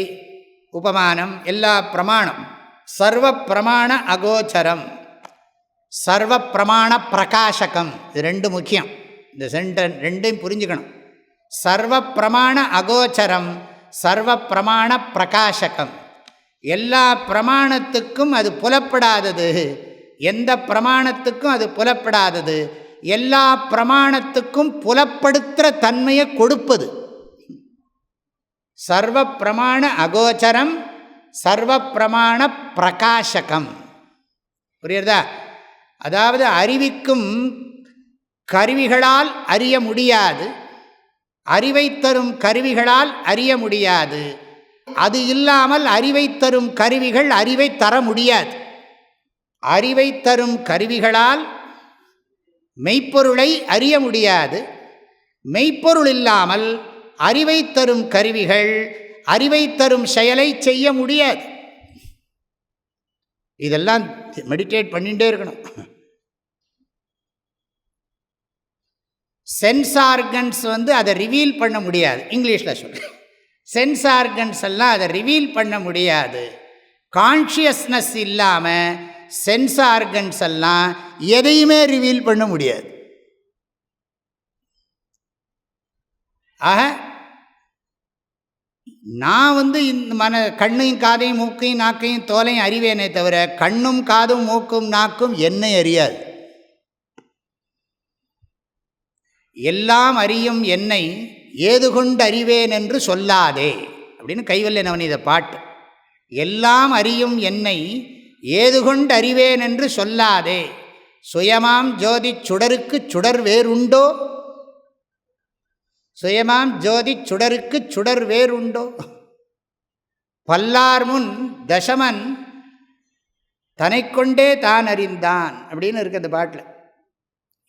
உபமானம், எல்லா பிரமாணம். சர்வ பிரமாண அகோச்சரம், சர்வ பிரமாண பிரகாசகம். இது 2 முக்கியம். இந்த ரெண்டையும் புரிஞ்சுக்கணும். சர்வ பிரமாண அகோச்சரம், சர்வ பிரமாண பிரகாசகம். எல்லா பிரமாணத்துக்கும் அது புலப்படாதது, எந்த பிரமாணத்துக்கும் அது புலப்படாதது, எல்லா பிரமாணத்துக்கும் புலப்படுத்துகிற தன்மையை கொடுப்பது. சர்வ பிரமாண அகோச்சரம், சர்வ பிரமாண பிரகாசகம். புரியுறதா? அதாவது அறிவிக்கும் கருவிகளால் அறிய முடியாது, அறிவை தரும் கருவிகளால் அறிய முடியாது. அது இல்லாமல் அறிவை தரும் கருவிகள் அறிவை தர முடியாது. அறிவை தரும் கருவிகளால் மெய்ப்பொருளை அறிய முடியாது. மெய்ப்பொருள் இல்லாமல் அறிவை தரும் கருவிகள் அறிவை தரும் செயலை செய்ய முடியாது. இதெல்லாம் மெடிடேட் பண்ணிகிட்டே இருக்கணும். சென்ஸ் ஆர்கன்ஸ் அதை ரிவீல் பண்ண முடியாது. இங்கிலீஷில் சொல்கிறேன், சென்ஸ் ஆர்கன்ஸ் எல்லாம் அதை ரிவீல் பண்ண முடியாது. கான்ஷியஸ்னஸ் இல்லாமல் சென்ஸ் ஆர்கன்ஸ் எல்லாம் எதையுமே ரிவீல் பண்ண முடியாது. ஆக நான் இந்த கண்ணையும் காதையும் மூக்கையும் நாக்கையும் தோலையும் அறிவேனே தவிர கண்ணும் காதும் மூக்கும் நாக்கும் என்னை அறியாது. எல்லாம் அறியும் என்னை ஏது கொண்டு அறிவேன் என்று சொல்லாதே அப்படின்னு கைவல்ய நவநீத பாட்டு. எல்லாம் அறியும் என்னை ஏது கொண்டு அறிவேன் என்று சொல்லாதே, சுயமாம் ஜோதி சுடருக்கு சுடர் வேறுண்டோ, சுயமாம் ஜோதி சுடருக்கு சுடர் வேறுண்டோ, பல்லார் முன் தசமன் தன்னை கொண்டே தான் அறிந்தான் அப்படின்னு இருக்கு அந்த பாட்டில்.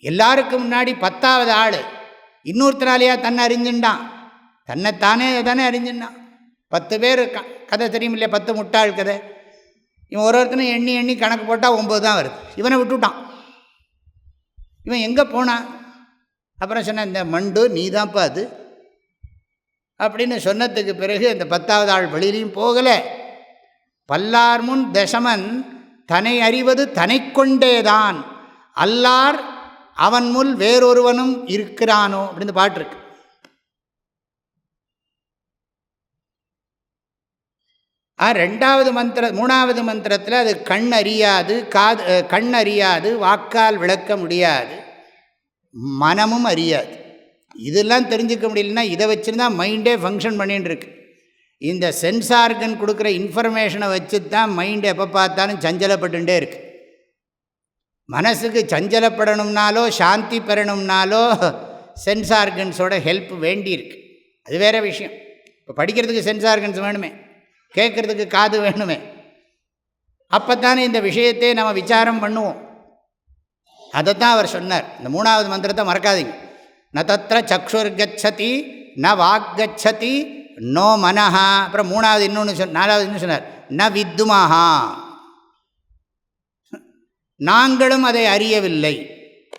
எல்லாருக்கும் முன்னாடி 10வது ஆள் இன்னொருத்தராலையா தன்னை அறிஞ்சுட்டான், தன்னைத்தானே தானே அறிஞ்சுட்டான். 10 பேர் கதை தெரியும் இல்லையா, 10 முட்டாள் கதை. இவன் ஒருத்தனும் எண்ணி எண்ணி கணக்கு போட்டால் 9 தான் வருது. இவனை விட்டுவிட்டான். இவன் எங்கே போனான்? அப்புறம் சொன்ன, இந்த மண்டு நீ தான்ப்பா அது அப்படின்னு சொன்னதுக்கு பிறகு அந்த 10வது ஆள் வெளியிலையும் போகலை. பல்லார் முன் தசமன் தன்னை அறிவது தன்னை கொண்டேதான், அல்லார் அவன் முன் வேறொருவனும் இருக்கிறானோ அப்படின்னு பாட்டு இருக்கு. ரெண்டாவது மந்திரம், 3வது மந்திரத்தில் அது கண் அறியாது, கண் அறியாது, வாக்கால் விளக்க முடியாது, மனமும் அறியாது. இதெல்லாம் தெரிஞ்சுக்க முடியலன்னா இதை வச்சுருந்தா மைண்டே ஃபங்க்ஷன் பண்ணின்னு இருக்கு. இந்த சென்ஸ் ஆர்கன் கொடுக்குற இன்ஃபர்மேஷனை வச்சு தான் மைண்டு எப்போ பார்த்தாலும் சஞ்சலப்பட்டுட்டே இருக்குது. மனசுக்கு சஞ்சலப்படணும்னாலோ சாந்தி பெறணும்னாலோ சென்ஸ் ஆர்கன்ஸோட ஹெல்ப் வேண்டியிருக்கு. அது வேறு விஷயம். இப்போ படிக்கிறதுக்கு சென்ஸ் ஆர்கன்ஸ் வேணுமே, கேட்குறதுக்கு காது வேணுமே. அப்போ தானே இந்த விஷயத்தை நம்ம விசாரம் பண்ணுவோம். அதைத்தான் அவர் சொன்னார். இந்த 3வது மந்திரத்தை மறக்காதீங்க. ந தத்ர சக்ஷுர்கச்சதி ந வாக்கச்சதி நோ மனஹா. அப்புறம் 3வது இன்னொன்று 4வது இன்னும் சொன்னார், ந வித்மஹா, நாங்களும் அதை அறியவில்லை.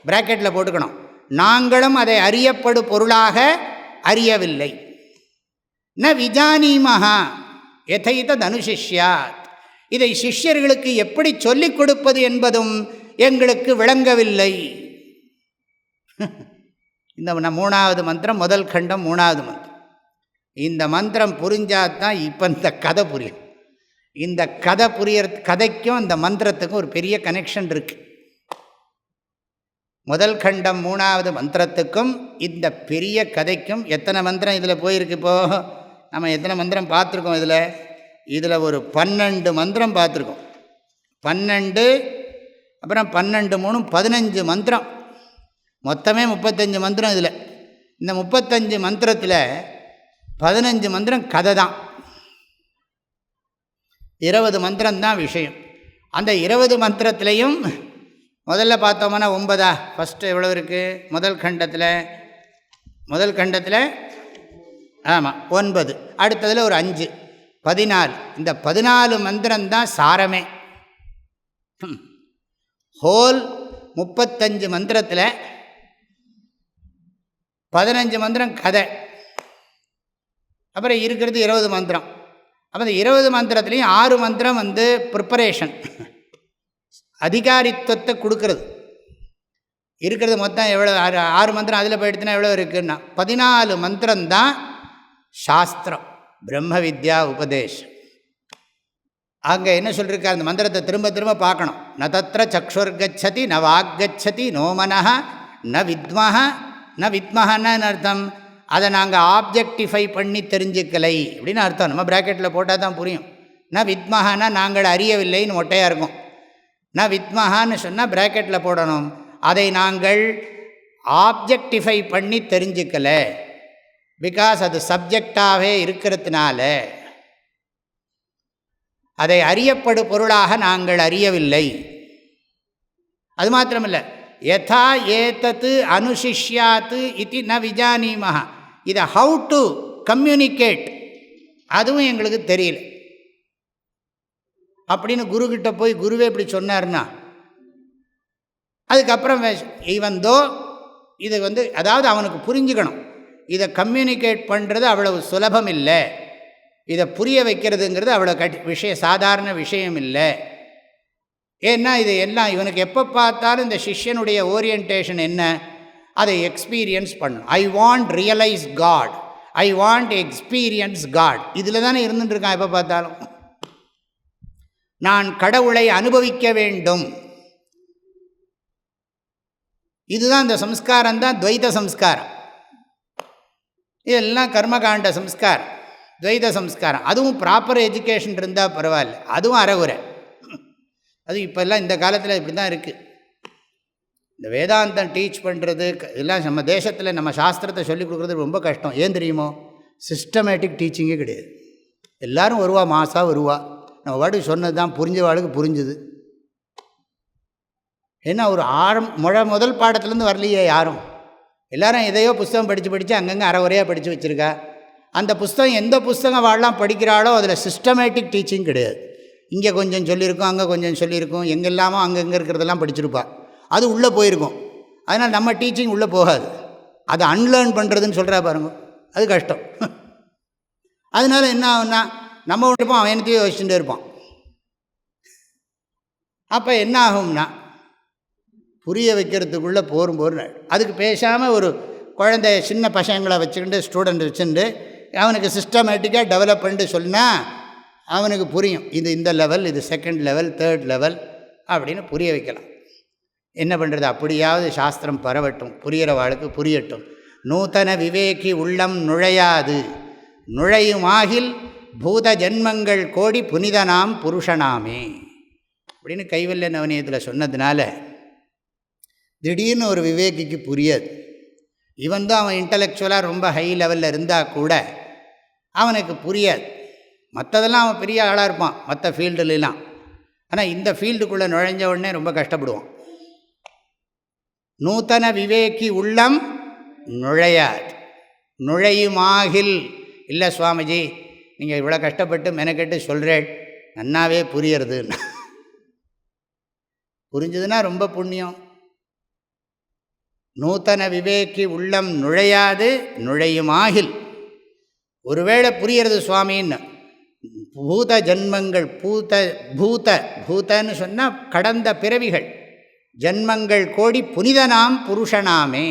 பிராக்கெட்டில் போட்டுக்கணும், நாங்களும் அதை அறியப்படு பொருளாக அறியவில்லை. ந விஜானீமஹா யதைதத் அனுசிஷ்யாத், இதை சிஷ்யர்களுக்கு எப்படி சொல்லிக் கொடுப்பது என்பதும் எங்களுக்கு விளங்கவில்லை. இந்த 3வது மந்திரம் முதல் கண்டம் 3வது மந்திரம். இந்த மந்திரம் புரிஞ்சாதான் இப்போ இந்த கதை புரியும். இந்த கதை கதைக்கும் இந்த மந்திரத்துக்கும் ஒரு பெரிய கனெக்ஷன் இருக்குது. முதல் கண்டம் 3வது மந்திரத்துக்கும் இந்த பெரிய கதைக்கும் எத்தனை மந்திரம் இதில் போயிருக்கு? இப்போது நம்ம எத்தனை மந்திரம் பார்த்துருக்கோம்? இதில் ஒரு 12 மந்திரம் பார்த்துருக்கோம். 12 அப்புறம் 12 3 15 மந்திரம், மொத்தமே 35 மந்திரம். இதில் இந்த 35 மந்திரத்தில் 15 மந்திரம் கதை தான், 20 மந்திரம்தான் விஷயம். அந்த 20 மந்திரத்துலேயும் முதல்ல பார்த்தோம்னா 9. ஃபஸ்ட்டு எவ்வளோ இருக்குது? முதல் கண்டத்தில் ஆமாம் 9, அடுத்ததில் ஒரு 5, 14. இந்த 14 மந்திரம்தான் சாரமே. ஹோல் 35 மந்திரத்தில் 15 மந்திரம் கதை, அப்புறம் இருக்கிறது 20 மந்திரம். அப்போ இந்த 20 மந்திரத்துலேயும் 6 மந்திரம் ப்ரிப்பரேஷன், அதிகாரித்துவத்தை கொடுக்கறது இருக்கிறது. மொத்தம் எவ்வளோ? 6 மந்திரம் அதில் போயிடுத்துனா எவ்வளோ இருக்குன்னா 14 மந்திரம்தான் சாஸ்திரம், பிரம்ம வித்யா உபதேசம். அங்கே என்ன சொல்லியிருக்கார்? அந்த மந்திரத்தை திரும்ப திரும்ப பார்க்கணும். ந தத்ர சக்ஷுர்கச்சதி ந வாக்கச்சதி நோ மனஹ ந வித்மஹ. ந வித்மஹன்னு அர்த்தம், அதை நாங்கள் ஆப்ஜெக்டிஃபை பண்ணி தெரிஞ்சுக்கலை அப்படின்னு அர்த்தம். நம்ம ப்ராக்கெட்டில் போட்டால் தான் புரியும். ந வித்மஹான்னா நாங்கள் அறியவில்லைன்னு மொட்டையாக இருக்கும். ந வித்மஹான்னு சொன்னால் ப்ராக்கெட்டில் போடணும், அதை நாங்கள் ஆப்ஜெக்டிஃபை பண்ணி தெரிஞ்சுக்கலை. பிகாஸ் அது சப்ஜெக்டாகவே இருக்கிறதுனால அதை அறியப்படு பொருளாக நாங்கள் அறியவில்லை. அது மாத்திரமில்லை, யதா ஏதத்து அனுசிஷ்யாத்து இது ந விஜானீமஹ, இதை ஹவு டு கம்யூனிகேட் அதுவும் எங்களுக்கு தெரியல அப்படின்னு குருக்கிட்ட போய் குருவே இப்படி சொன்னார்னா, அதுக்கப்புறம் ஈவந்தோ இது அதாவது அவனுக்கு புரிஞ்சுக்கணும், இதை கம்யூனிகேட் பண்ணுறது அவ்வளவு சுலபம் இல்லை, இதை புரிய வைக்கிறதுங்கிறது அவ்வளோ சாதாரண விஷயம் இல்லை. ஏன்னா இது எல்லாம் இவனுக்கு எப்போ பார்த்தாலும் இந்த சிஷ்யனுடைய ஓரியன்டேஷன் என்ன? அதை எக்ஸ்பீரியன்ஸ் பண்ணணும். I want realise God, I want experience God, இதில் தானே இருந்துட்டுருக்கான் எப்போ பார்த்தாலும். நான் கடவுளை அனுபவிக்க வேண்டும், இதுதான் இந்த சம்ஸ்காரம் தான் துவைத சம்ஸ்காரம். இதெல்லாம் கர்மகாண்ட சம்ஸ்காரம், துவைத சம்ஸ்காரம். அதுவும் ப்ராப்பர் எஜுகேஷன் இருந்தால் பரவாயில்ல, அதுவும் அறகுறை. அது இப்போல்லாம் இந்த காலத்தில் இப்படி தான் இருக்குது. இந்த வேதாந்தம் டீச் பண்ணுறது எல்லாம் நம்ம தேசத்தில் நம்ம சாஸ்திரத்தை சொல்லிக் கொடுக்குறது ரொம்ப கஷ்டம். ஏன் தெரியுமோ? சிஸ்டமேட்டிக் டீச்சிங்கே கிடையாது. எல்லோரும் வருவா, மாதம் வருவா, நம்ம வாட்டுக்கு சொன்னது தான் புரிஞ்ச வாழ்க்கை புரிஞ்சுது. ஏன்னா ஒரு முதல் பாடத்துலேருந்து வரலையே யாரும். எல்லோரும் எதையோ புஸ்தகம் படித்து அங்கங்கே அரைகுறையாக படித்து வச்சுருக்கா. அந்த புஸ்தகம் எந்த புஸ்தகம் வாழலாம் படிக்கிறாளோ அதில் சிஸ்டமேட்டிக் டீச்சிங் கிடையாது. இங்கே கொஞ்சம் சொல்லியிருக்கோம், அங்கே கொஞ்சம் சொல்லியிருக்கோம், எங்கெல்லாமோ அங்கங்கே இருக்கிறதெல்லாம் படிச்சிருப்பா, அது உள்ளே போயிருக்கும். அதனால் நம்ம டீச்சிங் உள்ளே போகாது. அதை அன்லேர்ன் பண்ணுறதுன்னு சொல்கிறா பாருங்க, அது கஷ்டம். அதனால் என்ன ஆகுன்னா நம்ம இருப்போம், அவன் என்னத்தையும் யோசிச்சுட்டே இருப்பான். அப்போ என்ன ஆகும்னா புரிய வைக்கிறதுக்குள்ளே போரும். அதுக்கு பேசாமல் ஒரு குழந்தைய சின்ன பசங்களை வச்சுக்கிட்டு ஸ்டூடெண்ட் வச்சுட்டு அவனுக்கு சிஸ்டமேட்டிக்காக டெவலப் பண்ணிட்டு சொன்னால் அவனுக்கு புரியும். இது இந்த லெவல், இது செகண்ட் லெவல், தேர்ட் லெவல் அப்படின்னு புரிய வைக்கலாம். என்ன பண்ணுறது? அப்படியாவது சாஸ்திரம் பரவட்டும், புரிகிற வாழ்க்கை புரியட்டும். நூதன விவேகி உள்ளம் நுழையாது, நுழையுமாகில் பூத ஜென்மங்கள் கோடி புனிதனாம் புருஷனாமே அப்படின்னு கைவல்ய நவனியத்தில் சொன்னதுனால திடீர்னு ஒரு விவேகிக்கு புரியாது. இவன் தான் அவன் இன்டலெக்சுவலாக ரொம்ப ஹை லெவலில் இருந்தால் கூட அவனுக்கு புரியாது. மற்றதெல்லாம் அவன் பெரிய ஆளாக இருப்பான் மற்ற ஃபீல்டுலாம். ஆனால் இந்த ஃபீல்டுக்குள்ளே நுழைஞ்ச உடனே ரொம்ப கஷ்டப்படுவான். நூதன விவேகி உள்ளம் நுழையாது, நுழையுமாகில். இல்லை சுவாமிஜி, நீங்கள் இவ்வளோ கஷ்டப்பட்டு மெனக்கெட்டு சொல்கிறேன், நன்னாவே புரியறது. புரிஞ்சதுன்னா ரொம்ப புண்ணியம். நூதன விவேகி உள்ளம் நுழையாது, நுழையுமாகில். ஒருவேளை புரியறது சுவாமின்னு, பூத ஜன்மங்கள், பூதன்னு சொன்னால் கடந்த பிறவிகள், ஜன்மங்கள் கோடி புனிதனாம் புருஷனாமே.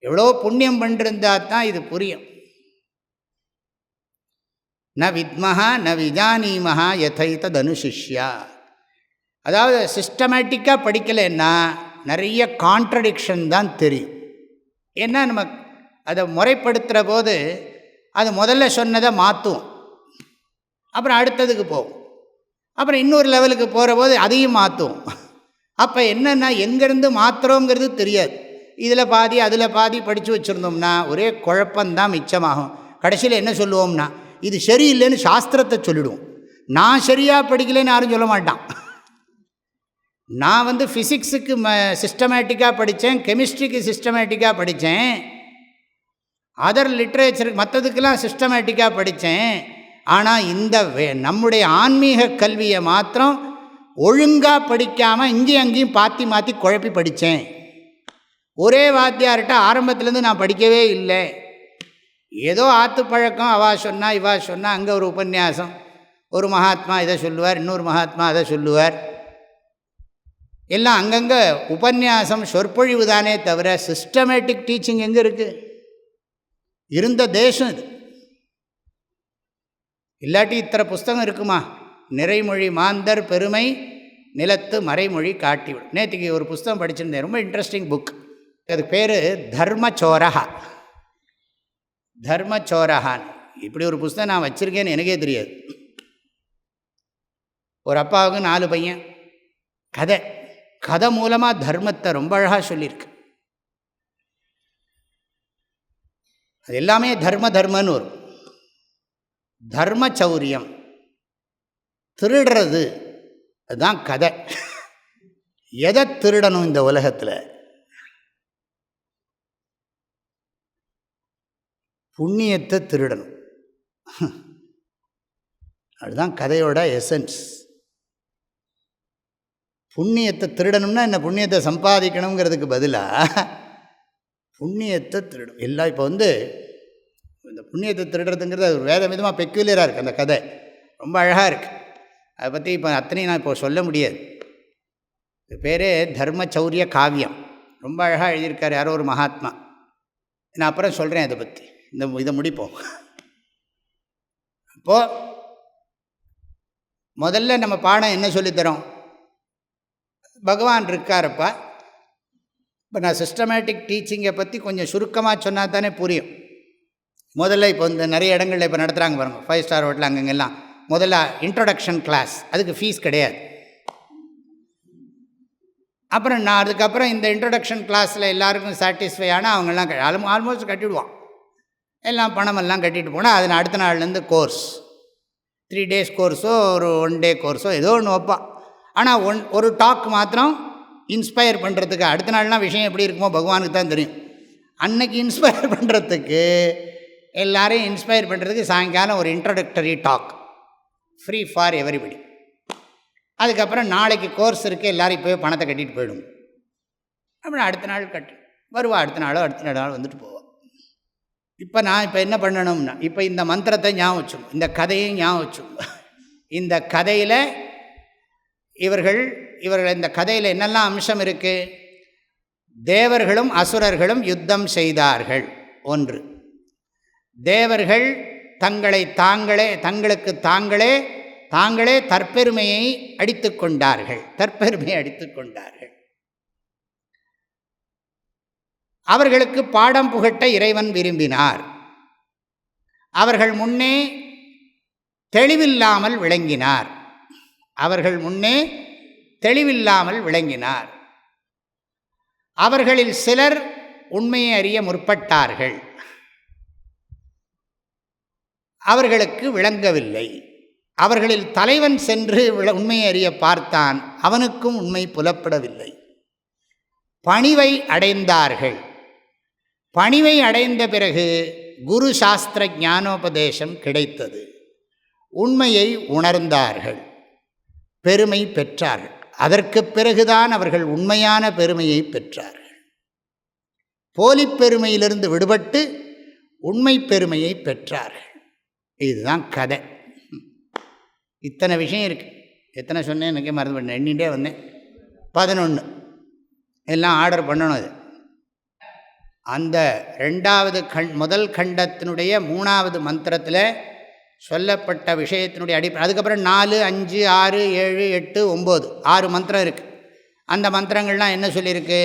எவ்வளோ புண்ணியம் பண்ணிருந்தா தான் இது புரியும். ந வித்மஹா ந விஜானீமஹா யதைதத் அனுசிஷ்யா. அதாவது சிஸ்டமேட்டிக்காக படிக்கலைன்னா நிறைய கான்ட்ரடிக்ஷன் தான் தெரியும். ஏன்னா நம்ம அதை முறைப்படுத்துகிற போது அது முதல்ல சொன்னதை மாற்றுவோம், அப்புறம் அடுத்ததுக்கு போவோம், அப்புறம் இன்னொரு லெவலுக்கு போகிற போது அதையும் மாற்றுவோம். அப்போ என்னென்னா எங்கேருந்து மாற்றுறோங்கிறது தெரியாது. இதில் பாதி அதில் பாதி படித்து வச்சுருந்தோம்னா ஒரே குழப்பந்தான் மிச்சமாகும். கடைசியில் என்ன சொல்லுவோம்னா, இது சரியில்லைன்னு சாஸ்திரத்தை சொல்லிவிடுவோம். நான் சரியாக படிக்கலைன்னு யாரும் சொல்ல மாட்டான். நான் ஃபிசிக்ஸுக்கு சிஸ்டமேட்டிக்காக படித்தேன், கெமிஸ்ட்ரிக்கு சிஸ்டமேட்டிக்காக படித்தேன், அதர் லிட்ரேச்சருக்கு மற்றதுக்கெல்லாம் சிஸ்டமேட்டிக்காக படித்தேன். ஆனால் இந்த நம்முடைய ஆன்மீக கல்வியை மாத்திரம் ஒழுங்காக படிக்காமல் இங்கேயும் அங்கேயும் மாற்றி மாற்றி குழப்பி படித்தேன். ஒரே வாத்தியார்கிட்ட ஆரம்பத்துலேருந்து நான் படிக்கவே இல்லை. ஏதோ ஆற்று பழக்கம், அவா சொன்னா இவா சொன்னா, அங்கே ஒரு உபன்யாசம், ஒரு மகாத்மா இதை சொல்லுவார், இன்னொரு மகாத்மா அதை சொல்லுவார். எல்லாம் அங்கங்கே உபன்யாசம் சொற்பொழிவு தானே தவிர சிஸ்டமேட்டிக் டீச்சிங் எங்கே இருக்குது? இருந்த தேசம் இது. இல்லாட்டி இத்தனை புஸ்தகம் இருக்குமா? நிறைமொழி மாந்தர் பெருமை நிலத்து மறைமொழி காட்டிவிடும். நேற்றுக்கு ஒரு புஸ்தகம் படிச்சிருந்தேன், ரொம்ப இன்ட்ரெஸ்டிங் புக். அதுக்கு பேர் தர்மச்சோரஹா. தர்மச்சோரஹான். இப்படி ஒரு புஸ்தகம் நான் வச்சுருக்கேன்னு எனக்கே தெரியாது. ஒரு அப்பாவுக்கு 4 பையன். கதை மூலமாக தர்மத்தை ரொம்ப அழகாக சொல்லியிருக்கு. அது எல்லாமே தர்மன்னு வரும். தர்மச்சௌரியம், திருடுறது, அதுதான் கதை. எதை திருடணும் இந்த உலகத்தில்? புண்ணியத்தை திருடணும். அதுதான் கதையோட எசன்ஸ். புண்ணியத்தை திருடணும்னா என்ன? புண்ணியத்தை சம்பாதிக்கணுங்கிறதுக்கு பதிலாக புண்ணியத்தை திருடும். எல்லாம் இப்போ இந்த புண்ணியத்தை திருடுறதுங்கிறது அது வேறு விதமாக பெக்யூலியராக இருக்குது. அந்த கதை ரொம்ப அழகாக இருக்குது. அதை பற்றி இப்போ அத்தனையும் நான் இப்போ சொல்ல முடியாது. இது பேரே தர்மச்சௌரிய காவியம். ரொம்ப அழகாக எழுதியிருக்கார் யாரோ ஒரு மகாத்மா. நான் அப்புறம் சொல்கிறேன் இதை பற்றி. இதை முடிப்போம். அப்போது முதல்ல நம்ம பாடம் என்ன சொல்லித்தரோம்? பகவான் இருக்காரப்பா. இப்போ நான் சிஸ்டமேட்டிக் டீச்சிங்கை பற்றி கொஞ்சம் சுருக்கமாக சொன்னால் தானே புரியும். முதல்ல இப்போ நிறைய இடங்களில் இப்போ நடத்துகிறாங்க பாருங்கள், 5 ஸ்டார் ஹோட்டல் அங்கங்கெல்லாம் முதல்ல இன்ட்ரொடக்ஷன் கிளாஸ், அதுக்கு ஃபீஸ் கிடையாது. அப்புறம் நான் அதுக்கப்புறம் இந்த இன்ட்ரொடக்ஷன் கிளாஸில் எல்லாருக்கும் சாட்டிஸ்ஃபை ஆனால் அவங்கெல்லாம் ஆல்மோஸ்ட் கட்டிவிடுவான். எல்லாம் பணமெல்லாம் கட்டிட்டு போனால் அது அடுத்த நாள்லேருந்து கோர்ஸ், 3 days கோர்ஸோ ஒரு 1 day கோர்ஸோ ஏதோ ஒன்று வைப்பான். ஆனால் ஒரு டாக் மாத்திரம் இன்ஸ்பயர் பண்ணுறதுக்கு, அடுத்த நாள்னால் விஷயம் எப்படி இருக்குமோ பகவானுக்கு தான் தெரியும். அன்னைக்கு இன்ஸ்பயர் பண்ணுறதுக்கு, எல்லோரையும் இன்ஸ்பயர் பண்ணுறதுக்கு சாயங்காலம் ஒரு introductory talk, free for everybody. அதுக்கப்புறம் நாளைக்கு கோர்ஸ் இருக்குது, எல்லோரும் போய் பணத்தை கட்டிட்டு போயிடும். அப்புறம் அடுத்த நாள் வருவா, அடுத்த நாள் வந்துட்டு போவாள். இப்போ நான் என்ன பண்ணணும்னா, இப்போ இந்த மந்திரத்தை ஞாபகம் வச்சும், இந்த கதையை ஞாபகம் வச்சும், இந்த கதையில் இவர்கள் இந்த கதையில் என்னெல்லாம் அம்சம் இருக்குது? தேவர்களும் அசுரர்களும் யுத்தம் செய்தார்கள். 1, தேவர்கள் தங்களுக்கு தாங்களே தற்பெருமையை அடித்து கொண்டார்கள். அவர்களுக்கு பாடம் புகட்ட இறைவன் விரும்பினார். அவர்கள் முன்னே தெளிவில்லாமல் விளங்கினார். அவர்களில் சிலர் உண்மையை அறிய முற்பட்டார்கள். அவர்களுக்கு விளங்கவில்லை. அவர்களில் தலைவன் சென்று உண்மையை அறிய பார்த்தான். அவனுக்கும் உண்மை புலப்படவில்லை. பணிவை அடைந்தார்கள். பணிவை அடைந்த பிறகு குரு சாஸ்திர ஞானோபதேசம் கிடைத்தது. உண்மையை உணர்ந்தார்கள், பெருமை பெற்றார்கள். அதற்கு பிறகுதான் அவர்கள் உண்மையான பெருமையை பெற்றார்கள். போலிப் பெருமையிலிருந்து விடுபட்டு உண்மை பெருமையை பெற்றார்கள். இதுதான் கதை. இத்தனை விஷயம் இருக்குது. எத்தனை சொன்னேன் எனக்கே மறந்து பண்ணேன். எண்ணிகிட்டே வந்தேன். 11 எல்லாம் ஆர்டர் பண்ணணும். அது அந்த 2வது முதல் கண்டத்தினுடைய 3வது மந்திரத்தில் சொல்லப்பட்ட விஷயத்தினுடைய அடிப்படை. அதுக்கப்புறம் 4, 5, 6, 7, 8, 9 6 மந்திரம் இருக்குது. அந்த மந்திரங்கள்லாம் என்ன சொல்லியிருக்கு?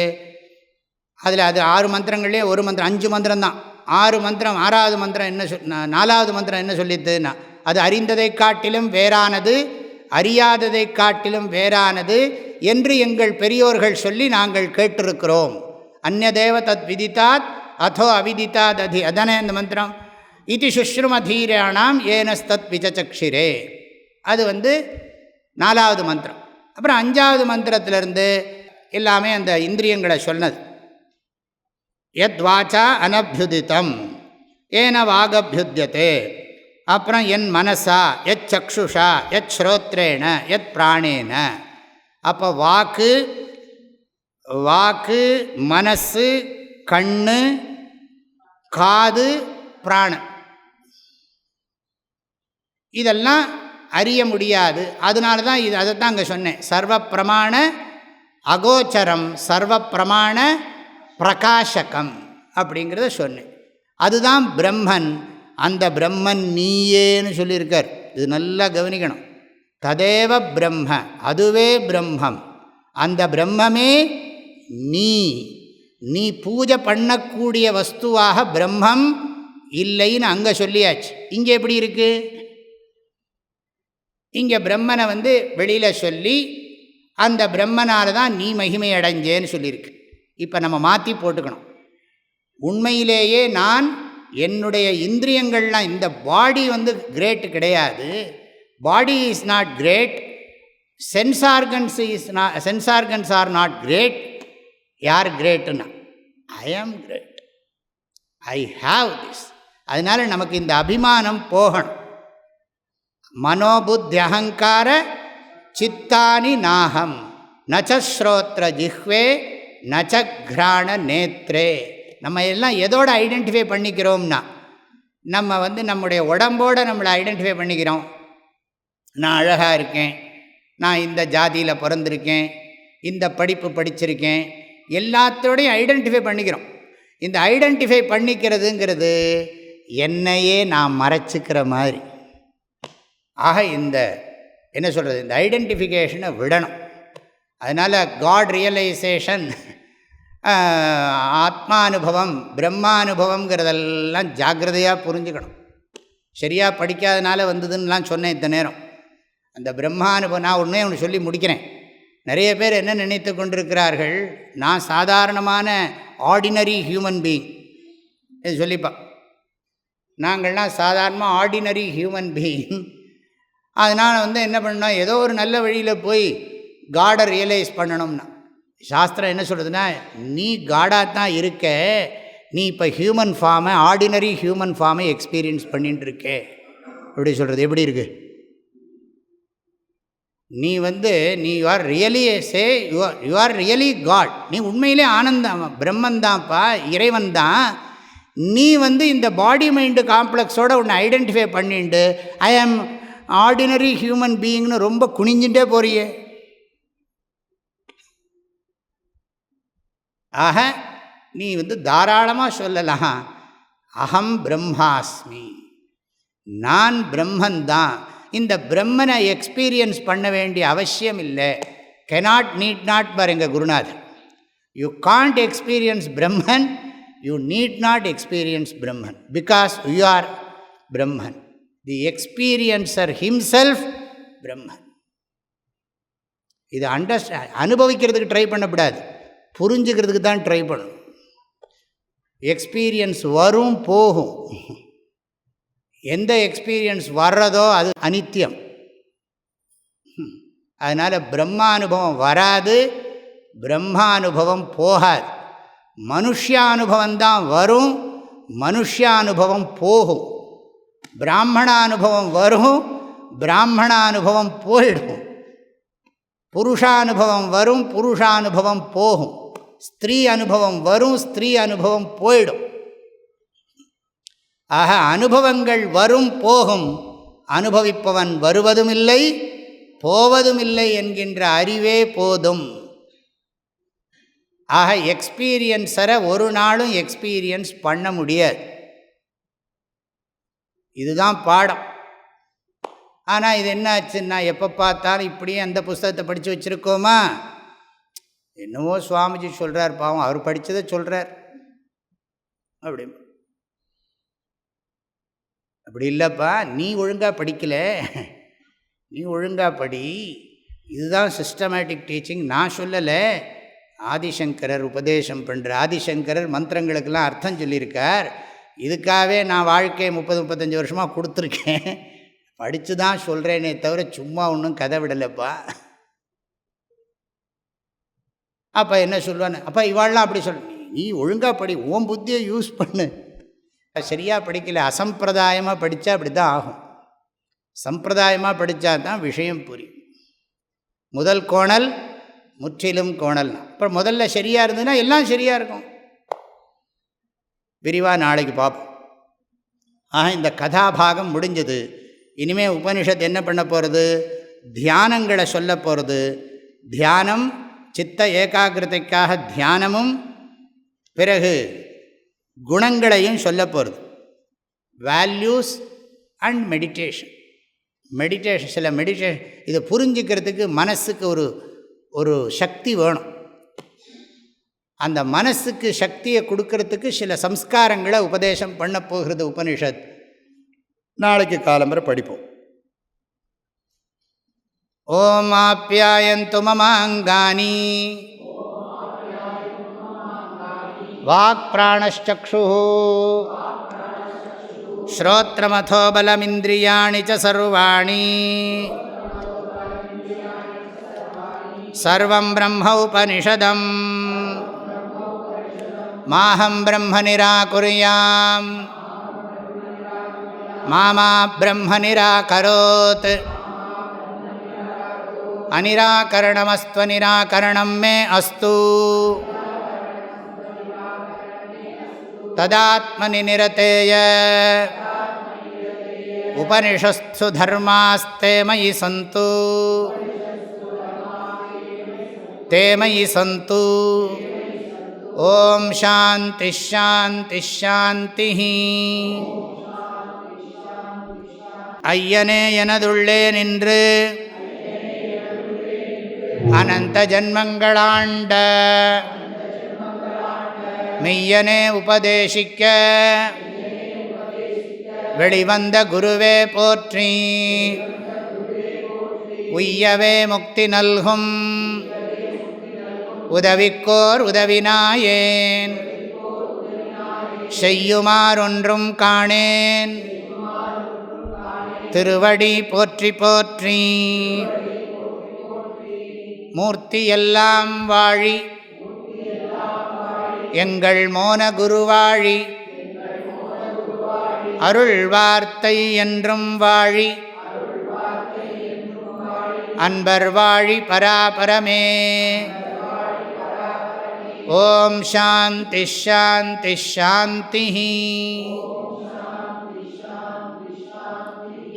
அதில் அது 6 மந்திரங்கள்லேயே ஒரு மந்திரம் 5 மந்திரம்தான். 6 மந்திரம் 6வது மந்திரம் என்ன 4வது மந்திரம் என்ன சொல்லித்துன்னா, அது அறிந்ததை காட்டிலும் வேறானது, அறியாததை காட்டிலும் வேறானது என்று எங்கள் பெரியோர்கள் சொல்லி நாங்கள் கேட்டிருக்கிறோம். அந்நதேவ தத் விதித்தாத் அதோ அவிதித்தாத் அதனே அந்த மந்திரம் இது சுஷ்ருமதீராணாம் ஏனஸ்தத் விசசக்ஷிரே. அது 4வது மந்திரம். அப்புறம் 5வது மந்திரத்திலிருந்து எல்லாமே அந்த இந்திரியங்களை சொன்னது. யத் வாச்சா அனபியுதிதம் ஏன வாகபியுத்தியதே. அப்புறம் என் மனசா, எச் சக்ஷுஷா, எச் ஸ்ரோத்ரேண, எத் பிராணேன. அப்போ வாக்கு, மனசு, கண்ணு, காது, பிராணன், இதெல்லாம் அறிய முடியாது. அதனால தான் அதைத்தான் அங்கே சொன்னேன். சர்வ பிரமாண அகோச்சரம், சர்வ பிரமாண பிரகாசகம் அப்படிங்கிறத சொன்னேன். அதுதான் பிரம்மன். அந்த பிரம்மன் நீயேன்னு சொல்லியிருக்கார். இது நல்லா கவனிக்கணும். ததேவ பிரம்ம, அதுவே பிரம்மம். அந்த பிரம்மமே நீ பூஜை பண்ணக்கூடிய வஸ்துவாக பிரம்மம் இல்லைன்னு அங்கே சொல்லியாச்சு. இங்கே எப்படி இருக்குது? இங்கே பிரம்மனை வெளியில் சொல்லி அந்த பிரம்மனால் தான் நீ மகிமை அடைஞ்சேன்னு சொல்லியிருக்கு. இப்போ நம்ம மாற்றி போட்டுக்கணும். உண்மையிலேயே நான் என்னுடைய இந்திரியங்கள்லாம், இந்த பாடி கிரேட் கிடையாது. Body is not great. Sense organs are not great. யார் கிரேட்டுன்னா ஐ ஆம் கிரேட், ஐ ஹாவ் திஸ். அதனால் நமக்கு இந்த அபிமானம் போகணும். மனோபுத்தி அகங்கார சித்தானி நாகம் நச்ச ஸ்ரோத்ர ஜிஹ்வே நச்ச கிராண நேத்ரே. நம்ம எல்லாம் எதோடு ஐடென்டிஃபை பண்ணிக்கிறோம்னா, நம்ம நம்முடைய உடம்போடு நம்மளை ஐடென்டிஃபை பண்ணிக்கிறோம். நான் அழகாக இருக்கேன், நான் இந்த ஜாதியில் பிறந்திருக்கேன், இந்த படிப்பு படிச்சிருக்கேன், எல்லாத்தோடையும் ஐடென்டிஃபை பண்ணிக்கிறோம். இந்த ஐடென்டிஃபை பண்ணிக்கிறதுங்கிறது என்னையே நான் மறைச்சிக்கிற மாதிரி. ஆக இந்த என்ன சொல்கிறது, இந்த ஐடென்டிஃபிகேஷனை விடணும். அதனால் காட் ரியலைசேஷன், ஆத்மானுபவம், பிரம்மானுபவங்கிறதெல்லாம் ஜாக்கிரதையாக புரிஞ்சுக்கணும். சரியாக படிக்காதனால வந்ததுன்னெலாம் சொன்னேன் இத்தனை நேரம். அந்த பிரம்மானுபவம் நான் ஒன்று சொல்லி முடிக்கிறேன். நிறைய பேர் என்ன நினைத்து கொண்டிருக்கிறார்கள், நான் சாதாரணமான ஆர்டினரி ஹியூமன் பீயிங். இது சொல்லிப்பா, நாங்கள்லாம் சாதாரணமாக ஆர்டினரி ஹியூமன் பீயிங். அதனால் என்ன பண்ணோம், ஏதோ ஒரு நல்ல வழியில் போய் காடை ரியலைஸ் பண்ணணும்னா. சாஸ்திரம் என்ன சொல்கிறதுனா, நீ காடாக தான் இருக்க, நீ இப்போ ஹியூமன் ஃபார்மை, ஆர்டினரி ஹியூமன் ஃபார்மை எக்ஸ்பீரியன்ஸ் பண்ணிட்டு இருக்கே. எப்படி சொல்கிறது, எப்படி இருக்குது? நீ நீ you are really say you are really God. நீ உண்மையிலே ஆனந்தம் பிரம்மன்தான்ப்பா, இறைவன் தான். நீ இந்த பாடி மைண்டு காம்ப்ளெக்ஸோடு உன்னை ஐடென்டிஃபை பண்ணிட்டு ஐ ஆம் ஆர்டினரி ஹியூமன் பீயிங்னு ரொம்ப குனிஞ்சுட்டே போறியே. ஆக நீ தாராளமாக சொல்லலாம், அகம் பிரம்மாஸ்மி, நான் பிரம்மன்தான். இந்த பிரம்மனை எக்ஸ்பீரியன்ஸ் பண்ண வேண்டிய அவசியம் இல்லை. கெனாட் நீட் நாட் பாருங்க குருநாதர். You can't experience Brahman you need not experience Brahman because you are Brahman. The experiencer himself Brahman. இது அனுபவிக்கிறதுக்கு ட்ரை பண்ணக்கூடாது, புரிஞ்சுக்கிறதுக்கு தான் ட்ரை பண்ணணும். எக்ஸ்பீரியன்ஸ் வரும் போகும். எந்த எக்ஸ்பீரியன்ஸ் வர்றதோ அது அனித்தியம். அதனால் பிரம்மானுபவம் வராது, பிரம்மானுபவம் போகாது. மனுஷானுபவம் வரும், மனுஷானுபவம் போகும். பிராமணானுபவம் வரும், பிராமணானுபவம் போயிடும். புருஷானுபவம் வரும், புருஷானுபவம் போகும். ஸ்திரீ அனுபவம் வரும், ஸ்திரீ அனுபவம் போயிடும். ஆக அனுபவங்கள் வரும் போகும், அனுபவிப்பவன் வருவதும் இல்லை போவதும் இல்லை என்கின்ற அறிவே போதும். ஆக எக்ஸ்பீரியன்ஸரை ஒரு நாளும் எக்ஸ்பீரியன்ஸ் பண்ண முடியாது. இதுதான் பாடம். ஆனால் இது என்ன ஆச்சுன்னா, எப்போ பார்த்தாலும் இப்படியே அந்த புஸ்தகத்தை படித்து வச்சுருக்கோமா, என்னவோ சுவாமிஜி சொல்கிறார், பாவம் அவர் படித்ததை சொல்கிறார் அப்படி. அப்படி இல்லைப்பா, நீ ஒழுங்காக படிக்கல, நீ ஒழுங்காக படி. இதுதான் சிஸ்டமேட்டிக் டீச்சிங். நான் சொல்லலை, ஆதிசங்கரர் உபதேசம் பண்ணுற. ஆதிசங்கரர் மந்திரங்களுக்கெல்லாம் அர்த்தம் சொல்லியிருக்கார். இதுக்காகவே நான் வாழ்க்கையை 30-35 வருஷமாக கொடுத்துருக்கேன். படித்து தான் சொல்கிறேனே தவிர சும்மா ஒன்றும் கதை விடலைப்பா. அப்போ என்ன சொல்லுவான்னு, அப்போ இவாள்லாம் அப்படி சொல், நீ ஒழுங்காக படி, உன் புத்தியை யூஸ் பண்ணு. சரியாக படிக்கல, அசம்பிரதாயமாக படித்தா அப்படி தான் ஆகும். சம்பிரதாயமாக படித்தா தான் விஷயம் புரியும். முதல் கோணல் முற்றிலும் கோணல். அப்புறம் முதல்ல சரியாக இருந்ததுன்னா எல்லாம் சரியாக இருக்கும். விரிவாக நாளைக்கு பார்ப்போம். ஆக இந்த கதாபாகம் முடிஞ்சது. இனிமேல் உபனிஷத் என்ன பண்ண போகிறது, தியானங்களை சொல்ல போகிறது. தியானம், சித்த ஏகாகிரதைக்காக தியானமும், பிறகு குணங்களையும் சொல்ல போகிறது. Values and meditation. மெடிடேஷன், சில மெடிடேஷன் இதை புரிஞ்சுக்கிறதுக்கு மனசுக்கு ஒரு சக்தி வேணும். அந்த மனசுக்கு சக்தியை கொடுக்கறதுக்கு சில சம்ஸ்காரங்களை உபதேசம் பண்ண போகிறது உபனிஷத். நாளைக்கு காலம்பரை படிப்போம். ஓம் ஆப்யாயந்து மமாங்கானி வாக் பிராணச்சக்ஷுः ஸ்ரோத்ரமதோ பலமிந்திரியாணி ச சர்வாணி சர்வம் பிரம்ம உபனிஷதம் மாஹம் பிரம்ம நிராகுர்யாம் மாமா பிரம்ம நிராகரோத் அநிராகரணமஸ்த்வநிராகரணம் மே அஸ்து ததாத்மனி நிரதேய உபனிஷத்சு தர்மாஸ்தே மயி சந்து தே மயி சந்து. ஓம் சாந்தி ஷாந்தி ஷாந்தி. ஐயனே எனதுள்ளே நின்று அனந்த ஜன்மங்களாண்ட மெய்யனே உபதேசிக்க வெளிவந்த குருவே போற்றி. உய்யவே முக்தி நல்கும் உதவிக்கோர் உதவினாயேன் செய்யுமாறொன்றும் காணேன் திருவடி போற்றி போற்றி. மூர்த்தியெல்லாம் வாழி எங்கள் மோன குருவாழி அருள் வார்த்தை என்றும் வாழி அன்பர் வாழி பராபரமே. ஓம் சாந்தி ஷாந்தி ஷாந்தி.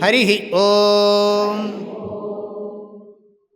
ஹரி ஓம்.